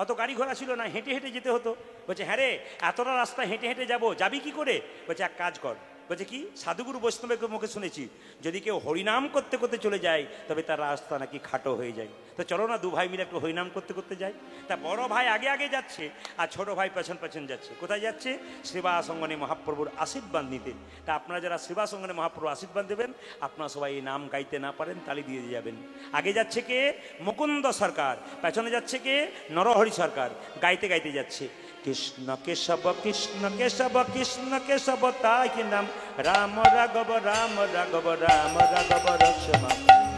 অত গাড়ি ঘোড়া ছিল না, হেঁটে হেঁটে যেতে হতো। বলছে হ্যাঁ রে, এতটা রাস্তা হেঁটে হেঁটে যাবো, যাবি কি করে? বলছে এক কাজ কর। বলছে কি? সাধুগুরু বৈষ্ণবের মুখে শুনেছি যদি কেউ হরিনাম করতে করতে চলে যায় তবে তার রাস্তা নাকি খাটো হয়ে যায়। তো চলো না দু ভাই মিলে একটু হরিনাম করতে করতে যাই। তা বড় ভাই আগে আগে যাচ্ছে আর ছোট ভাই পেছন পেছন যাচ্ছে। কোথায় যাচ্ছে? শ্রীবাসঙ্গনে মহাপ্রভুর আশীর্বাদ নিতে। তা আপনারা যারা শ্রীবাসঙ্গনে মহাপ্রভুর আশীর্বাদ দেবেন, আপনারা সবাই এই নাম গাইতে না পারেন তালি দিয়ে যাবেন। আগে যাচ্ছে কে? মুকুন্দ সরকার, পেছনে যাচ্ছে কে? নরহরি সরকার। গাইতে গাইতে যাচ্ছে কৃষ্ণ কেশব কৃষ্ণ কেশব কৃষ্ণ কেশব তাই নাম, রাম রাঘব রাম রাঘব রাম রাঘব রক্ষম,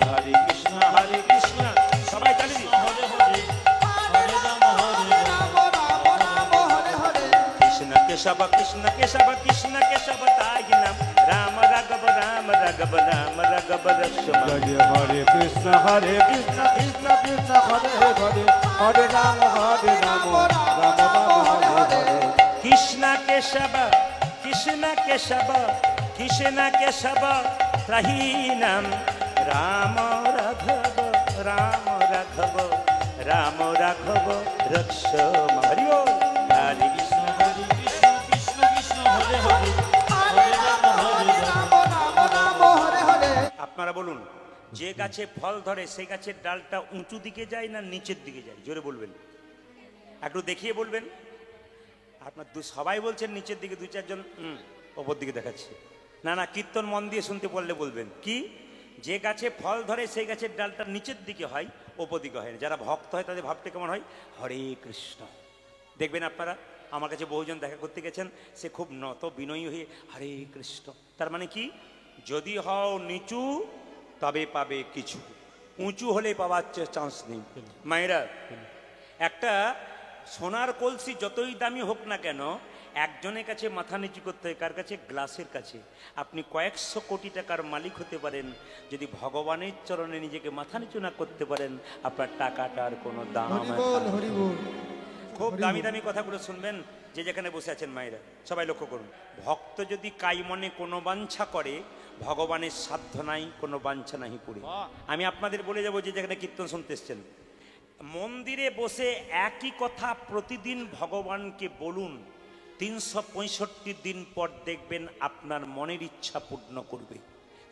হরে কৃষ্ণ হরে কৃষ্ণ। সবাই তালি দিন। কৃষ্ণ কেশব কৃষ্ণ কেশব কৃষ্ণ কেশব তাই নাম, রাম রাঘব রাম রাঘব রাম রাঘব রক্ষম।
হরে কৃষ্ণ কৃষ্ণ কৃষ্ণ হরে হরে, হরে রাম রাম রাম হরে হরে।
কৃষ্ণ কেশব কৃষ্ণ কেশব কৃষ্ণ কেশব ত্রাহি নাম, রাম রাঘব রাম রাঘব রাম রাঘব রক্ষম। হরি বল। হরে কৃষ্ণ কৃষ্ণ কৃষ্ণ হরে হরে, হরে রাম হরে হরে। আপনারা বলুন, যে গাছে ফল ধরে সেই গাছের ডালটা উঁচু দিকে যায় না নিচের দিকে যায়? জোরে বলবেন, একটু দেখিয়ে বলবেন। আপনার সবাই বলছেন নিচের দিকে, দু চারজন ওপর দিকে দেখাচ্ছে। না না, কীর্তন মন দিয়ে শুনতে বললে বলবেন কি? যে গাছে ফল ধরে সেই গাছের ডালটা নিচের দিকে হয়, ওপর দিকে হয় না। যারা ভক্ত হয় তাদের ভাবটা কেমন হয়? হরে কৃষ্ণ। দেখবেন আপনারা, আমার কাছে বহুজন দেখা করতে গেছেন, সে খুব নত বিনয়ী হয়ে হরে কৃষ্ণ। তার মানে কি? যদি হও নিচু তবে পাবে কিছু, উঁচু হলে পাওয়ার চান্স নেই। মায়েরা, একটা সোনার কলসি যতই দামি হোক না কেন, একজনের কাছে মাথা নিচু করতে হয়। কার কাছে? গ্লাসের কাছে। আপনি কয়েকশো কোটি টাকার মালিক হতে পারেন, যদি ভগবানের চরণে নিজেকে মাথা নিচু না করতে পারেন, আপনার টাকাটার কোনো দাম। খুব দামি দামি কথাগুলো শুনবেন যে যেখানে বসে আছেন মায়েরা, সবাই লক্ষ্য করুন। ভক্ত যদি কাই মনে কোনো বাঞ্ছা করে, ভগবানের সাধ্য নাই কোনো বাঞ্ছা নাহি পুরে। আমি আপনাদের বলে যাব, যে যেখানে কীর্তন শুনতে এসছেন, মন্দিরে বসে একই কথা প্রতিদিন ভগবানকে বলুন, 365 দিন পর দেখবেন আপনার মনের ইচ্ছা পূর্ণ করবে।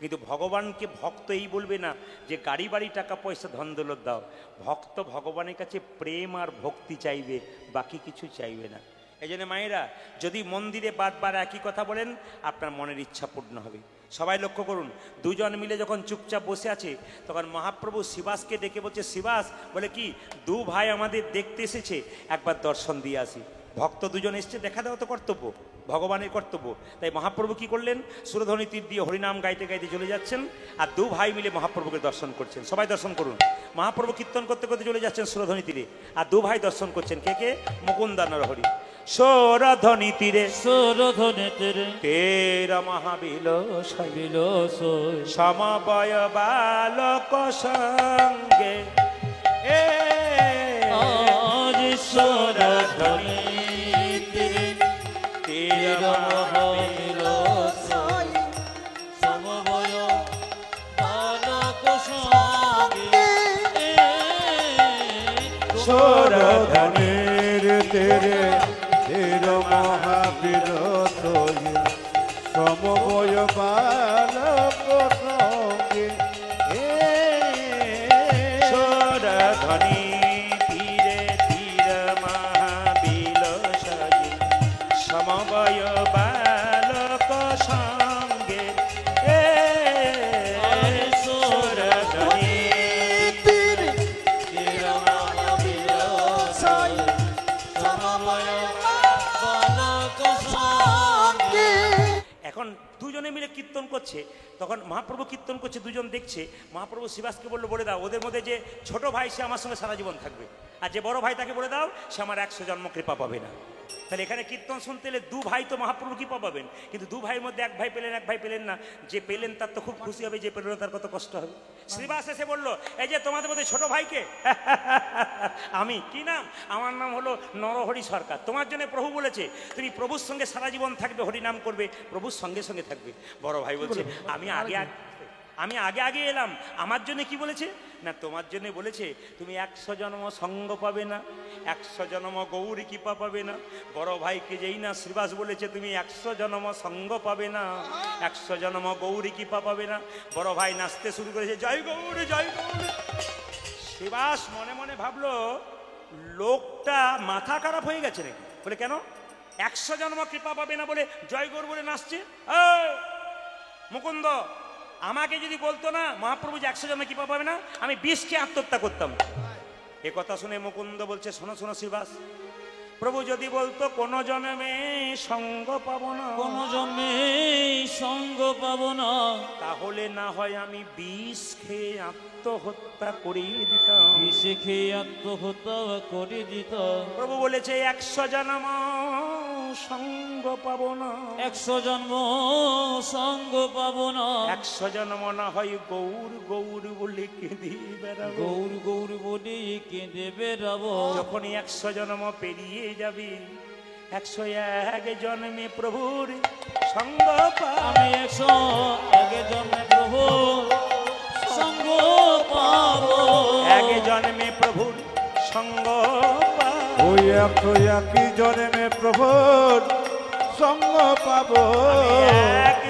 কিন্তু ভগবানকে ভক্ত এই বলবে না যে গাড়ি বাড়ি টাকা পয়সা ধন দৌলত দাও। ভক্ত ভগবানের কাছে প্রেম আর ভক্তি চাইবে, বাকি কিছু চাইবে না। এই জন্য মায়েরা, যদি মন্দিরে বারবার একই কথা বলেন, আপনার মনের ইচ্ছা পূর্ণ হবে। সবাই লক্ষ্য করুন, দুজন মিলে যখন চুপচাপ বসে আছে, তখন মহাপ্রভু শিবাসকে ডেকে বলছে, শিবাস বলে কি, দু ভাই আমাদের দেখতে এসেছে, একবার দর্শন দিয়ে আসি। ভক্ত দুজন এসছে, দেখা দেওয়া তো কর্তব্য, ভগবানের কর্তব্য। তাই মহাপ্রভু কি করলেন? সুরধ্বনি তীর দিয়ে হরিনাম গাইতে গাইতে চলে যাচ্ছেন, আর দু ভাই মিলে মহাপ্রভুকে দর্শন করছেন। সবাই দর্শন করুন। মহাপ্রভু কীর্তন করতে করতে চলে যাচ্ছেন সুরধ্বনি তীরে, আর দু ভাই দর্শন করছেন। কে কে? মুকুন্দ আর নরহরি। সোরধ্বনি তীরে
সুরধনে তেরে
তেরা মহাবিল
বিলস
সমবয় বালক সঙ্গে এ
আজ সুরধনে তেরে
তেরা মহাবিল
বিলস সমবয় বালক সঙ্গে
সোরধনের তেরে তের মহাবীর তোয়ে সমবয় বালক সঙ্গে
সোরধ্বনি তীরে তীর মহাবিল সমবয় বালক সঙ্গে এ সোরধ্বনি এখন দুজনে মিলে কীর্তন করছে, তখন মহাপ্রভু কীর্তন করছে, দুজন দেখছে। মহাপ্রভু শিবাসকে বললো, বলে দাও ওদের মধ্যে যে ছোট ভাই সে আমার সঙ্গে সারা জীবন থাকবে, আর যে বড় ভাই তাকে বলে দাও সে আমার 100 জন্ম কৃপা পাবে না। তাহলে এখানে কীর্তন শুনতে এলে দু ভাই তো মহাপ্রভু কৃপা পাবেন, কিন্তু দু ভাইয়ের মধ্যে এক ভাই পেলেন এক ভাই পেলেন না। যে পেলেন তার তো খুব খুশি হবে, যে পেলেন তার কত কষ্ট হবে। শ্রীবাস এসে বললো, এই যে তোমাদের মধ্যে ছোট ভাইকে আমি, কি নাম? আমার নাম হলো নরহরি সরকার। তোমার জন্য প্রভু বলেছে তুমি প্রভুর সঙ্গে সারা জীবন থাকবে, হরি নাম করবে, প্রভুর সঙ্গে সঙ্গে থাকবে। বড় ভাই বলছে, আমি আগে আগে এলাম, আমার জন্য কি বলেছে না, তোমার জন্য বলেছে তুমি 100 জন্ম সঙ্গ পাবে না, 100 জন্ম গৌরী কৃপা পাবে না। বড় ভাইকে যেই না শ্রীবাস বলেছে তুমি 100 জন্ম সঙ্গ পাবে না, 100 জন্ম গৌরী কৃপা পাবে না, বড় ভাই নাচতে শুরু করেছে, জয় গৌরী জয় গৌরী। শ্রীবাস মনে মনে ভাবলো লোকটা মাথা খারাপ হয়ে গেছে নাকি। বলে কেন 100 জন্ম কৃপা পাবে না বলে জয় গৌর বলে নাচছে? মুকুন্দ, আমাকে যদি বলতো না মহাপ্রভু যে 100 জন্ম কৃপা পাবে না, আমি 20কে আত্মহত্যা করতাম। এ কথা শুনে মুকুন্দ বলছে, শোনো শোনো শ্রীবাস, প্রভু যদি বলতো কোন জন্মে সঙ্গ পাবো না,
কোন জন্মে সঙ্গ পাবো না,
তাহলে না হয় আমি 20 খেয়ে আত্মহত্যা করিয়ে দিতাম।
বিষে খেয়ে আত্মহত্যা করে দিত।
প্রভু বলেছে 100 জন্ম সঙ্গ পাবো না,
100 জন্ম সঙ্গ পাবো না,
100 জন্ম না হয় গৌর গৌর বলে কেঁদে বেড়াবো,
গৌর গৌর বলে কেঁদে বেড়াবো।
যখনই 100 জন্ম পেরিয়ে যাবে 101 জন্মে প্রভুর সঙ্গ পাবো।
আমি 101 জন্মে প্রভু সঙ্গ পাবো,
1 জন্মে প্রভুর সঙ্গ পাবো।
ওই একই জন্মে প্রভুর সঙ্গ পাবো।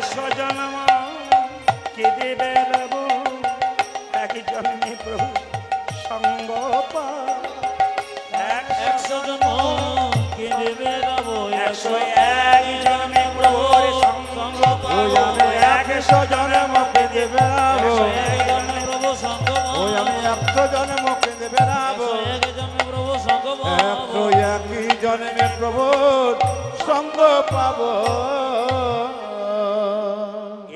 100 জন্ম কেঁদে বেড়াবো, 1 জন্মে প্রভু সঙ্গ পাবো।
100 জন্ম কেঁদে বেড়াবো,
101 জন্মে প্রভুর সঙ্গ
ওই
পাবো।
আমি 100 জন্ম কেঁদে বেড়াবো,
101 জন্মে প্রভু সঙ্গ
ওই আমি
পাবো,
100 জন্ম কেঁদে বেড়াবো।
101 জন্মে প্রভু সঙ্গ পাবো,
একই জন্মে প্রভুর সঙ্গ পাবো।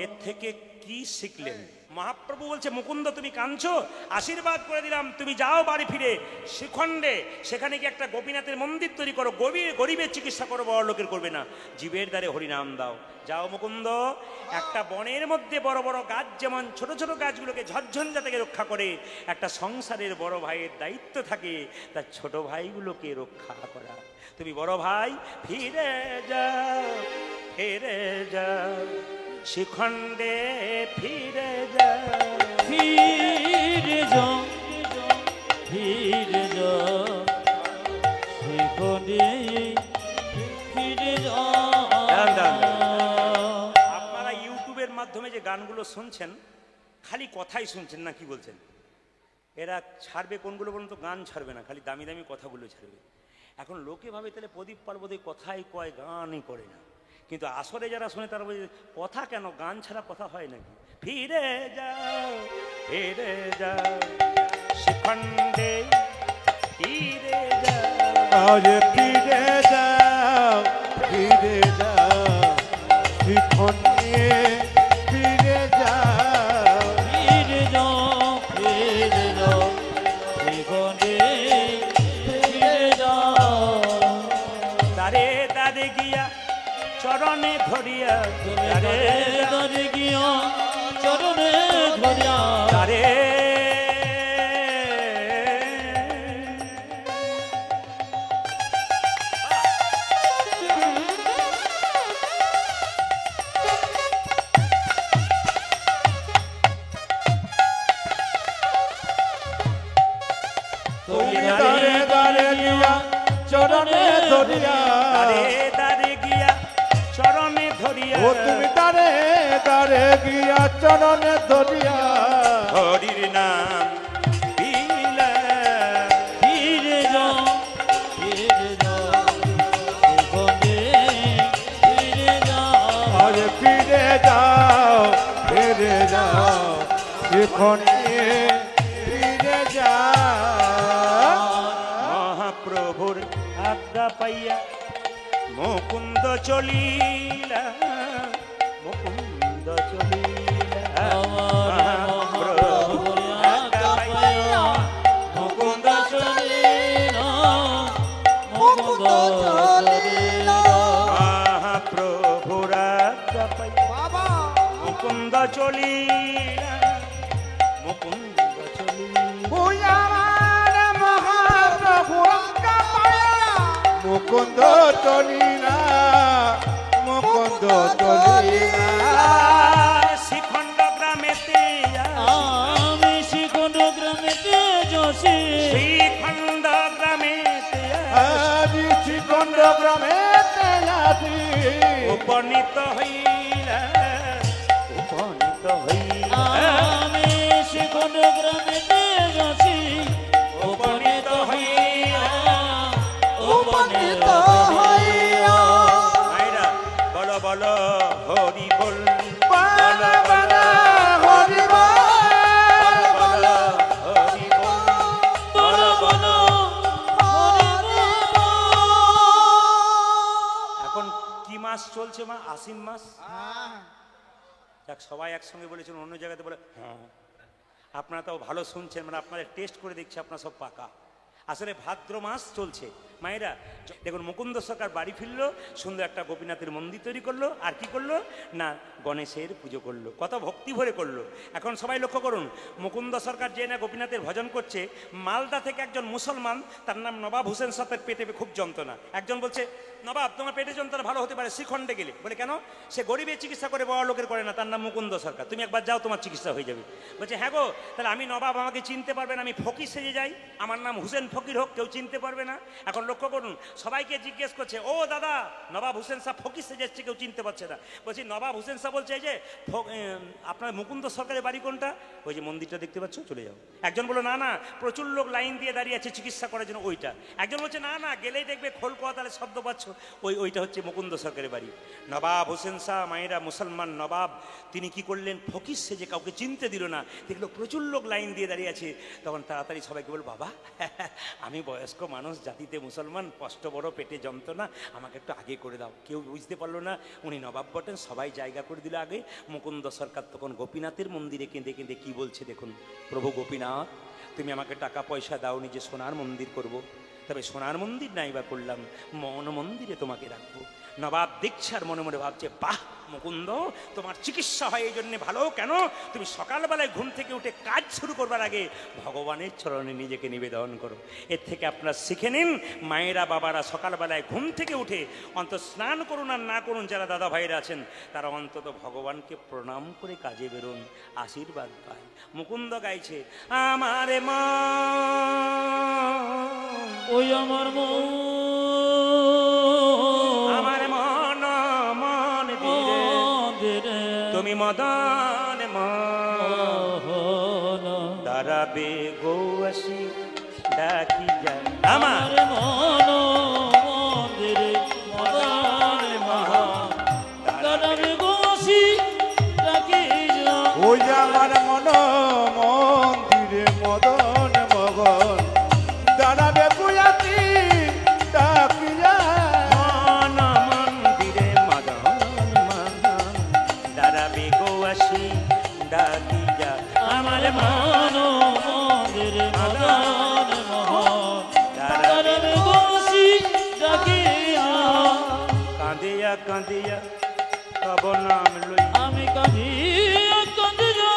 এর থেকে কি শিখলেন? মহাপ্রভু বলছে, মুকুন্দ তুমি কাঁদছো, আশীর্বাদ করে দিলাম, তুমি যাও বাড়ি ফিরে শ্রীখণ্ডে, সেখানে গিয়ে একটা গোপীনাথের মন্দির তৈরি করো, গরিবের চিকিৎসা করো, বড় লোকের করবে না, জীবের দ্বারে হরিনাম দাও। যাও মুকুন্দ। একটা বনের মধ্যে বড় বড় গাছ যেমন ছোট ছোট গাছগুলোকে ঝড়ঝঞ্ঝা থেকে রক্ষা করে, একটা সংসারের বড় ভাইয়ের দায়িত্ব থাকে তার ছোট ভাইগুলোকে রক্ষা করা। তুমি বড় ভাই ফিরে যাও, ফিরে যাও, শিখণ্ডে ফিরে যাও।
ফিরে যাও, ফিরে যাও, সেখানে ফিরে যাও।
আপনারা ইউটিউবের মাধ্যমে যে গানগুলো শুনছেন, খালি কথাই শুনছেন না, কি বলছেন? এরা ছাড়বে কোনগুলো বলুন তো? গান ছাড়বে না, খালি দামি দামি কথাগুলো ছাড়বে। এখন লোকে ভাবে তাহলে প্রদীপ পার্বতী কথাই কয়, গানই করে না। কিন্তু আসলে যারা শুনে তারা বলে কথা কেন, গান ছাড়া কথা হয় নাকি? ফিরে যাও, ফিরে যাও, শিখণ্ডে ফিরে যাও।
আজ ফিরে যাও, ফিরে যাও, শিখণ্ডে ফিরে যাও।
ফিরে যাও, ফিরে যাও, সেখানে ফিরে যাও।
তারে চরণে ধরিয়া
তুমি
তারে
দারে দারে গিয়া চরণে ধরিয়া
তারে
তুমি দারে দারে গিয়া চরণে ধরিয়া
তারে দারে গিয়া চরণে ধরিয়া
ও তুমি দারে দারে গিয়া চরণে ধরিয়া
হরির নাম দিলা
ফিরে যাও ফিরে যাও জীবনে ফিরে যাও
আরে ফিরে যাও এখনে ফিরে যাও
মহাপ্রভুর আজ্ঞা পাইয়া মুকুন্দ চলিলা মুকুন্দ চলিলা
আমার মহাপ্রভুর আজ্ঞা পাইয়া মুকুন্দ চলিলা মুকুন্দ চলিলা
মহাপ্রভুর আজ্ঞা পাইয়া মুকুন্দ চলিলা মুকুন্দ চলিলা
মুকুন্দ চলিলা মুকুন্দ চলিলা
শিখণ্ড গ্রামেতে
আমি শিখণ্ড গ্রামে তেজসী
শ্রীখণ্ড গ্রামেতে
আজি শ্রীখণ্ড গ্রামে তেলাসি
উপনীত হইলা উপনীত হইলা
আমি শিখণ্ড গ্রামে তেজসী উপনীত হইয়া উপনীত হইয়া
মায়েরা বলো বলো হরি বল
বালা বালা হরি
বলো হরি বল
বলো বলো হরি
এখন কি মাস চলছে মা আশ্বিন মাস যাক সবাই একসঙ্গে বলেছেন অন্য জায়গাতে বলে হ্যাঁ আপনারা তো ভালো শুনছেন মানে আপনারা টেস্ট করে দেখছি আপনারা সব পাকা আসলে ভাদ্র মাস চলছে মায়েরা দেখুন মুকুন্দ সরকার বাড়ি ফিরলো সুন্দর একটা গোপীনাথের মন্দির তৈরি করলো আর কি করলো না গণেশের পুজো করলো কত ভক্তি ভরে করলো এখন সবাই লক্ষ্য করুন মুকুন্দ সরকার যে না গোপীনাথের ভজন করছে মালদা থেকে একজন মুসলমান তার নাম নবাব হোসেন সাথের পেটে খুব যন্ত্রণা একজন বলছে নবাব তোমার পেটে যন্ত্রণা ভালো হতে পারে শ্রীখণ্ডে গেলে বলে কেন সে গরিবের চিকিৎসা করে বড় লোকের করে না তার নাম মুকুন্দ সরকার তুমি একবার যাও তোমার চিকিৎসা হয়ে যাবে বলছে হ্যাঁ গো তাহলে আমি নবাব আমাকে চিনতে পারবে না আমি ফকির সেজে যাই আমার নাম হুসেন ফকির হোক কেউ চিনতে পারবে না এখন লক্ষ্য করুন সবাইকে জিজ্ঞেস করছে ও দাদা নবাব হোসেন সাহ ফকির সেজে এসছে কেউ চিনতে পারছে না বলছি নবাব হোসেন সাহ বলছে এই যে আপনার মুকুন্দ সরকারের বাড়ি কোনটা ওই যে মন্দিরটা দেখতে পাচ্ছ চলে যাও একজন বললো না না প্রচুর লোক লাইন দিয়ে দাঁড়িয়ে আছে চিকিৎসা করার জন্য ওইটা একজন বলছে না না গেলেই দেখবে খোল কোয়াতালে শব্দ পাচ্ছ ওইটা হচ্ছে মুকুন্দ সরকারের বাড়ি নবাব হোসেন শাহ মায়েরা মুসলমান নবাব তিনি কি করলেন ফকির সেজে কাউকে চিনতে দিল না দেখলো প্রচুর লোক লাইন দিয়ে দাঁড়িয়ে আছে তখন তাড়াতাড়ি সবাইকে বল বাবা আমি বয়স্ক মানুষ জাতিতে মুসলমান কষ্ট বড় পেটে যন্ত্রণা আমাকে একটু আগে করে দাও কেউ বুঝতে পারলো না উনি নবাব বটেন সবাই জায়গা করে দিল আগে মুকুন্দ সরকার তখন গোপীনাথের মন্দিরে কেঁদে কেঁদে কি বলছে দেখুন প্রভু গোপীনাথ তুমি আমাকে টাকা পয়সা দাও নিজে সোনার মন্দির করব। তবে সোনার মন্দির নাই বা করলাম মন মন্দিরে তোমাকে রাখবো নবাব দেখছে আর মনে মনে ভাবছে বাহ মুকুন্দ তোমার চিকিৎসা হয় এই জন্যে ভালো কেন তুমি সকালবেলায় ঘুম থেকে উঠে কাজ শুরু করবার আগে ভগবানের চরণে নিজেকে নিবেদন করো এর থেকে আপনারা শিখে নিন মায়েরা বাবারা সকালবেলায় ঘুম থেকে উঠে অন্তত স্নান করুন আর না করুন যারা দাদা ভাইরা আছেন তারা অন্তত ভগবানকে প্রণাম করে কাজে বেরোন আশীর্বাদ পায় মুকুন্দ গাইছে আমারে মা
ওই আমার মন
আমার মন মন দিরে তুমি মদন মন দাঁড়াবে গো আসি ডাকি যায় আমার
মন মন্দিরে মদন মহা দাঁড়াবে গোসি ডাকি
ওই আমার মন মন্দিরে মদন মগন দাঁড়াবে গুয়াতি
কাঁদিয়া তব নাম লই
আমি কাঁদিয়া কাঁদিয়া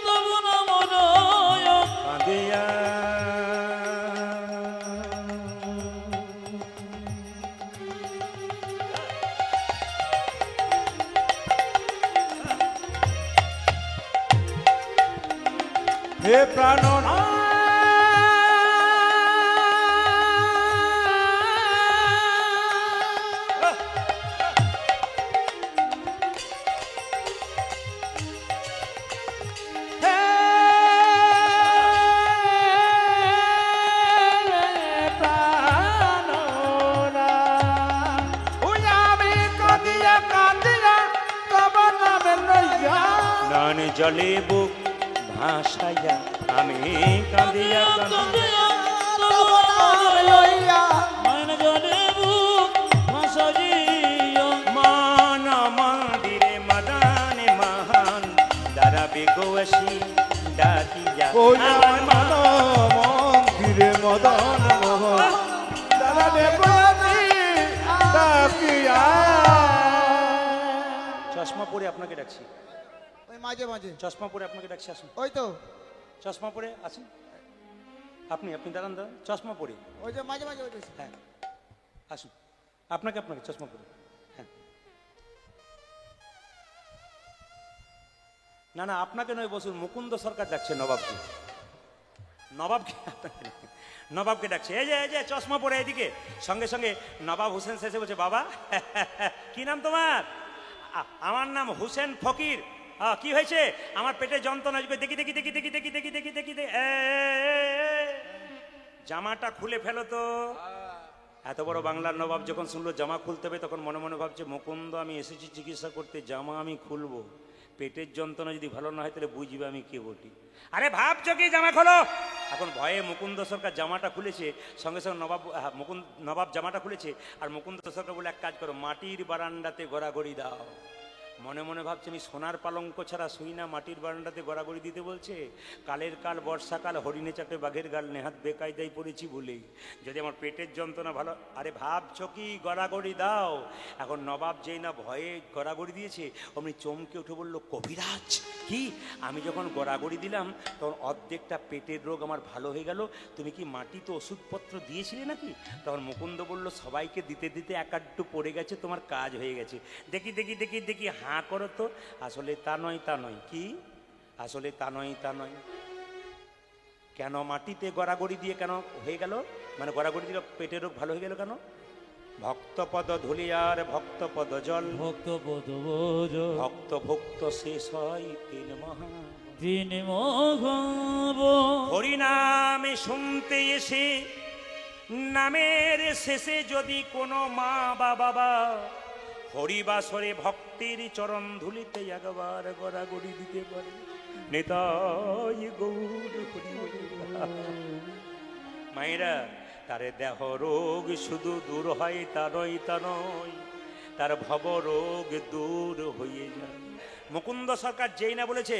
তব নাম লই
কাঁদিয়া
হে প্রাণনাথ
নান জলে বুক ভাসাইয়া আমি কাঁদিয়া কাঁদিয়া
মান জলে বুক ভাসাইয়া
মান মন্দিরে মদানে মহান দাঁড়াবে গোয়াসি ডাকিয়া
ওই আমার মান মন্দিরে মদন মোহন দাঁড়াবে গোয়াসি ডাকিয়া।
চশমা পরে আপনাকে ডাকছি,
ওই মাঝে মাঝে
চশমা পরে আপনাকে ডাকছি, আসুন
ওই তো
চশমা পরে আসুন। আপনি আপনি দাঁড়ান দাঁড়ান, চশমা পরে,
ওই যে মাঝে মাঝে ওই তো।
হ্যাঁ আসুন, আপনাকে আপনাকে চশমা পরে, হ্যাঁ না না আপনাকে নয় বসুন, মুকুন্দ সরকার ডাকছে নবাবকে, নবাবকে ডাকছে। এই যে চশমা পরে এদিকে, সঙ্গে সঙ্গে নবাব হোসেন শেষে বলছে বাবা কি নাম তোমার? আমার নাম হোসেন ফকির। কি হয়েছে? আমার পেটে যন্ত্রণা, দেখি দেখি দেখি দেখি দেখি দেখি দেখি দেখি জামাটা খুলে ফেলো তো। এত বড় বাংলার নবাব যখন শুনলো জামা খুলতে হবে, তখন মনে মনে ভাবছে মুকুন্দ আমি এসেছি চিকিৎসা করতে, জামা আমি খুলবো, পেটের যন্ত্রণা যদি ভালো না হয় তাহলে বুঝবে আমি কে বটি। আরে ভাবছো কি জামা খোলো। এখন ভয়ে মুকুন্দ সরকার জামাটা খুলেছে, সঙ্গে সঙ্গে নবাব জামাটা খুলেছে, আর মুকুন্দ সরকার বলে এক কাজ করো, মাটির বারান্দাতে গড়াগড়ি দাও। মনে মনে ভাবছে আমি সোনার পালঙ্ক ছাড়া শুই না, মাটির বারান্দাতে গড়াগড়ি দিতে বলছে। কালের কাল বর্ষাকাল, হরিণে চাটে বাঘের গাল, নেহাত বেকায়দায় পড়েছি বলেই যদি আমার পেটের যন্ত্রণা ভালো। আরে ভাবছো কি গড়াগড়ি দাও। এখন নবাব যেই না ভয়ে গড়াগড়ি দিয়েছে, অমনি চমকে উঠে বললো কবিরাজ কি? আমি যখন গড়াগড়ি দিলাম তখন অর্ধেকটা পেটের রোগ আমার ভালো হয়ে গেল, তুমি কি মাটিতে ওষুধপত্র দিয়েছিলে নাকি? তখন মুকুন্দ বলল সবাইকে দিতে দিতে এক আধটু পড়ে গেছে, তোমার কাজ হয়ে গেছে। দেখি দেখি দেখি দেখি হাঁ করো তো। আসলে তা নয়, তা নয়। কি? আসলে তা নয়, তা নয়। কেন মাটিতে গড়াগড়ি দিয়ে কেন হয়ে গেল? মানে গড়াগড়ি দিলে পেটের রোগ ভালো হয়ে গেল কেন? ভক্তপদ ধুলিয়ার ভক্তপদ জল,
ভক্ত পদ
ভক্ত ভক্ত শেষ হয় তিন মহা।
তিন মহাব
হরিনামে শুনতে এসে নামের শেষে যদি কোনো মা বা বাবা হরিবাসরে ভক্তির চরণ ধুলিতে একবার গড়াগড়ি দিতে পারে, নেতাই গৌর হরি হরি। মায়েরা, তারে দেহ রোগ শুধু দূর হয় তা নয়, তা নয়, তার ভব রোগ দূর হয়ে যায়। মুকুন্দ সরকার যেই না বলেছে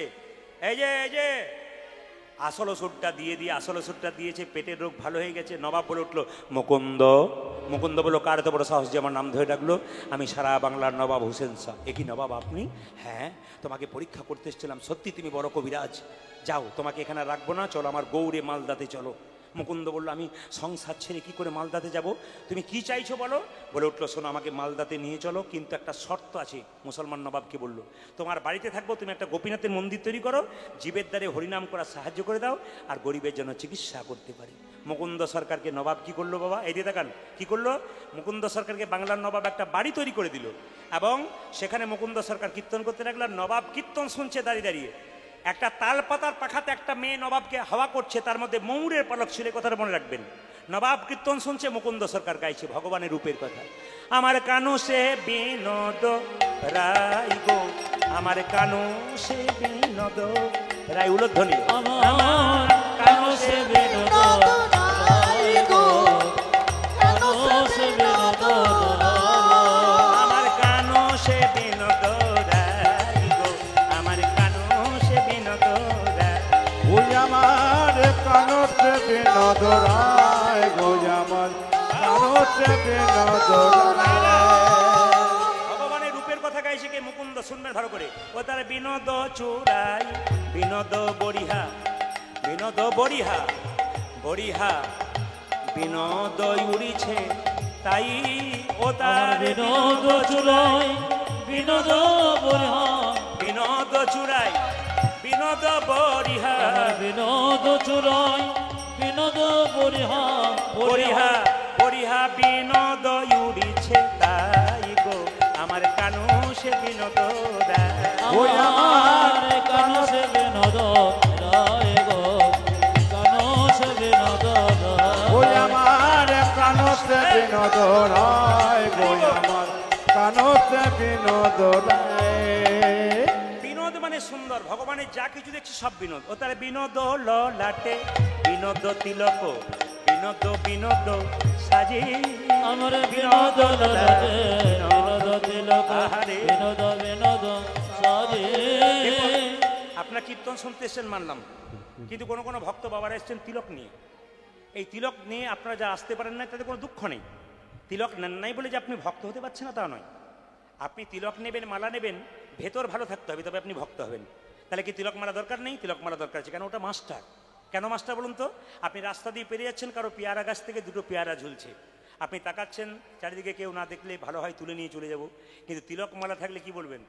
এই যে আসল ওষুধটা দিয়ে দিয়ে, আসল ওষুধটা দিয়েছে, পেটের রোগ ভালো হয়ে গেছে। নবাব বলে উঠলো মুকুন্দ। মুকুন্দ বললো কার এত বড় সাহস যে আমার নাম ধরে ডাকলো? আমি সারা বাংলার নবাব হোসেন শাহ। এ কি নবাব আপনি? হ্যাঁ, তোমাকে পরীক্ষা করতে এসেছিলাম, সত্যি তুমি বড় কবিরাজ। যাও, তোমাকে এখানে রাখবো না, চলো আমার গৌড়ে মালদাতে চলো। মুকুন্দ বললো আমি সংসার ছেড়ে কি করে মালদাতে যাব? তুমি কি চাইছো বলো? বলে উঠলো শোনো, আমাকে মালদাতে নিয়ে চলো, কিন্তু একটা শর্ত আছে। মুসলমান নবাবকে বললো তোমার বাড়িতে থাকবো, তুমি একটা গোপীনাথের মন্দির তৈরি করো, জীবের দ্বারে হরিনাম করার সাহায্য করে দাও, আর গরিবের জন্য চিকিৎসা করতে পারি। মুকুন্দ সরকারকে নবাব কি করলো বাবা? এই দিয়ে দেখান কি করলো। মুকুন্দ সরকারকে বাংলার নবাব একটা বাড়ি তৈরি করে দিল, এবং সেখানে মুকুন্দ সরকার কীর্তন করতে লাগলো। নবাব কীর্তন শুনছে দাঁড়িয়ে দাঁড়িয়ে। একটা তাল পাতার পাখাতে একটা মেয়ে নবাবকে হাওয়া করছে, তার মধ্যে ময়ূরের পালক ছিল, কথাটা মনে রাখবেন। নবাব কীর্তন শুনছে, মুকুন্দ সরকার গাইছে ভগবানের রূপের কথা। আমার কানু সে বিনোদ রাই গো, আমার কানু সে বিনোদ রাই, উলধ্বনি।
আমার কানো সে বিনোদ রাই গো, কানো সে বিনোদ
আমার কানু সে বিনোদ রাই গো, আমার কানু সে বিনোদ রাই।
ওই আমার কানতে বিনোদ রায় গো, আমার কানতে বিনোদ রায়।
কথা গাইছে কে মুকুন্দ, শুনবেন ভালো করে। ও তার বিনোদ চুরাই, বিনোদ বরিহা, বিনোদ বরিহা, বরিহা বিনোদ উড়িছে তাই। ও
আমার
তার
বিনোদ চুরাই, বিনোদ বরিহা,
বিনোদ চুরাই, বিনোদ বরিহা,
আমার বিনোদ চুরাই, বিনোদ বরিহা,
বরিহা বরিহা বিনোদ উড়িছে তাই গো আমার কানু সে বিনোদ দেয়।
ওই
আমার কানো সে বিনোদ রায় গো, কানো সে বিনোদ
ওই আমার কানতে বিনোদ রায় গো আমার কানতে বিনোদ রায়।
বিনোদ মানে সুন্দর, ভগবানের যা কিছু দেখছি সব বিনোদ। ও তার বিনোদ ললাটে, বিনোদ তিলক, বিনোদ বিনোদ সাজে।
আমার বিনোদ ললাটে, বিনোদ তিলক,
আহারে।
বিনোদ বিনোদ সাজে।
আপনার কীর্তন শুনতে এসছেন মানলাম, কিন্তু কোনো কোনো ভক্ত বাবারা এসছেন তিলক নিয়ে। এই তিলক নিয়ে আপনারা যা আসতে পারেন না তাতে কোনো দুঃখ নেই। তিলক নেন নাই বলে যে আপনি ভক্ত হতে পারছেন না তা নয়। আপনি তিলক নেবেন, মালা নেবেন, ভেতর ভালো থাকতে হবে, তবে আপনি ভক্ত হবেন। তাহলে কি তিলক মালা দরকার নেই? তিলক মালা দরকার আছে, কেন ওটা মাস্টার। কেন মাস্টার বলুন তো? আপনি রাস্তা দিয়ে পেরিয়ে যাচ্ছেন, কারো পেয়ারা গাছ থেকে দুটো পেয়ারা ঝুলছে, আপনি তাকাচ্ছেন, চারিদিকে কেউ না দেখলে ভালো হয় তুলে নিয়ে চলে যাব। কিন্তু তিলক মালা থাকলে কি বলবেন?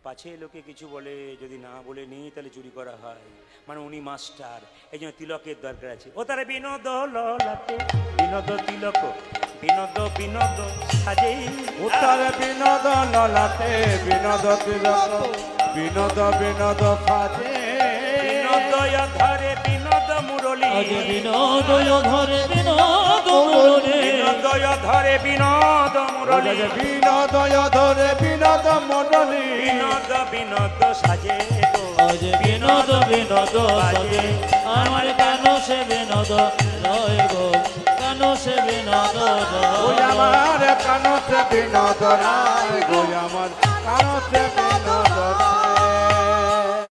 পাছে লোকে কিছু বলে, যদি না বলে নিই তাহলে চুরি করা হয়, মানে উনি মাস্টার, এই জন্য তিলকের দরকার আছে। ও তারা বিনোদ ললাটে, বিনোদ তিলক, বিনোদ বিনোদ সাজে।
উত্তর বিনোদ ললাটে, বিনোদ তিলক, বিনোদ বিনোদ সাজে।
বিনোদয় ধরে বিনোদ মুরলী,
আজ বিনোদ ধরে বিনোদ মুরলী,
বিনোদয় ধরে বিনোদ মুরলী,
বিনোদয় ধরে বিনোদ মণ্ডলী।
বিনোদ বিনোদ সাজে গো।
আজ বিনোদ বিনোদ সাজে। আমার কানো সে বিনোদ রায় গো, কানো সে বিনোদ
ওই
রায়।
আমার কানতে বিনোদ রায় গো আমার কানতে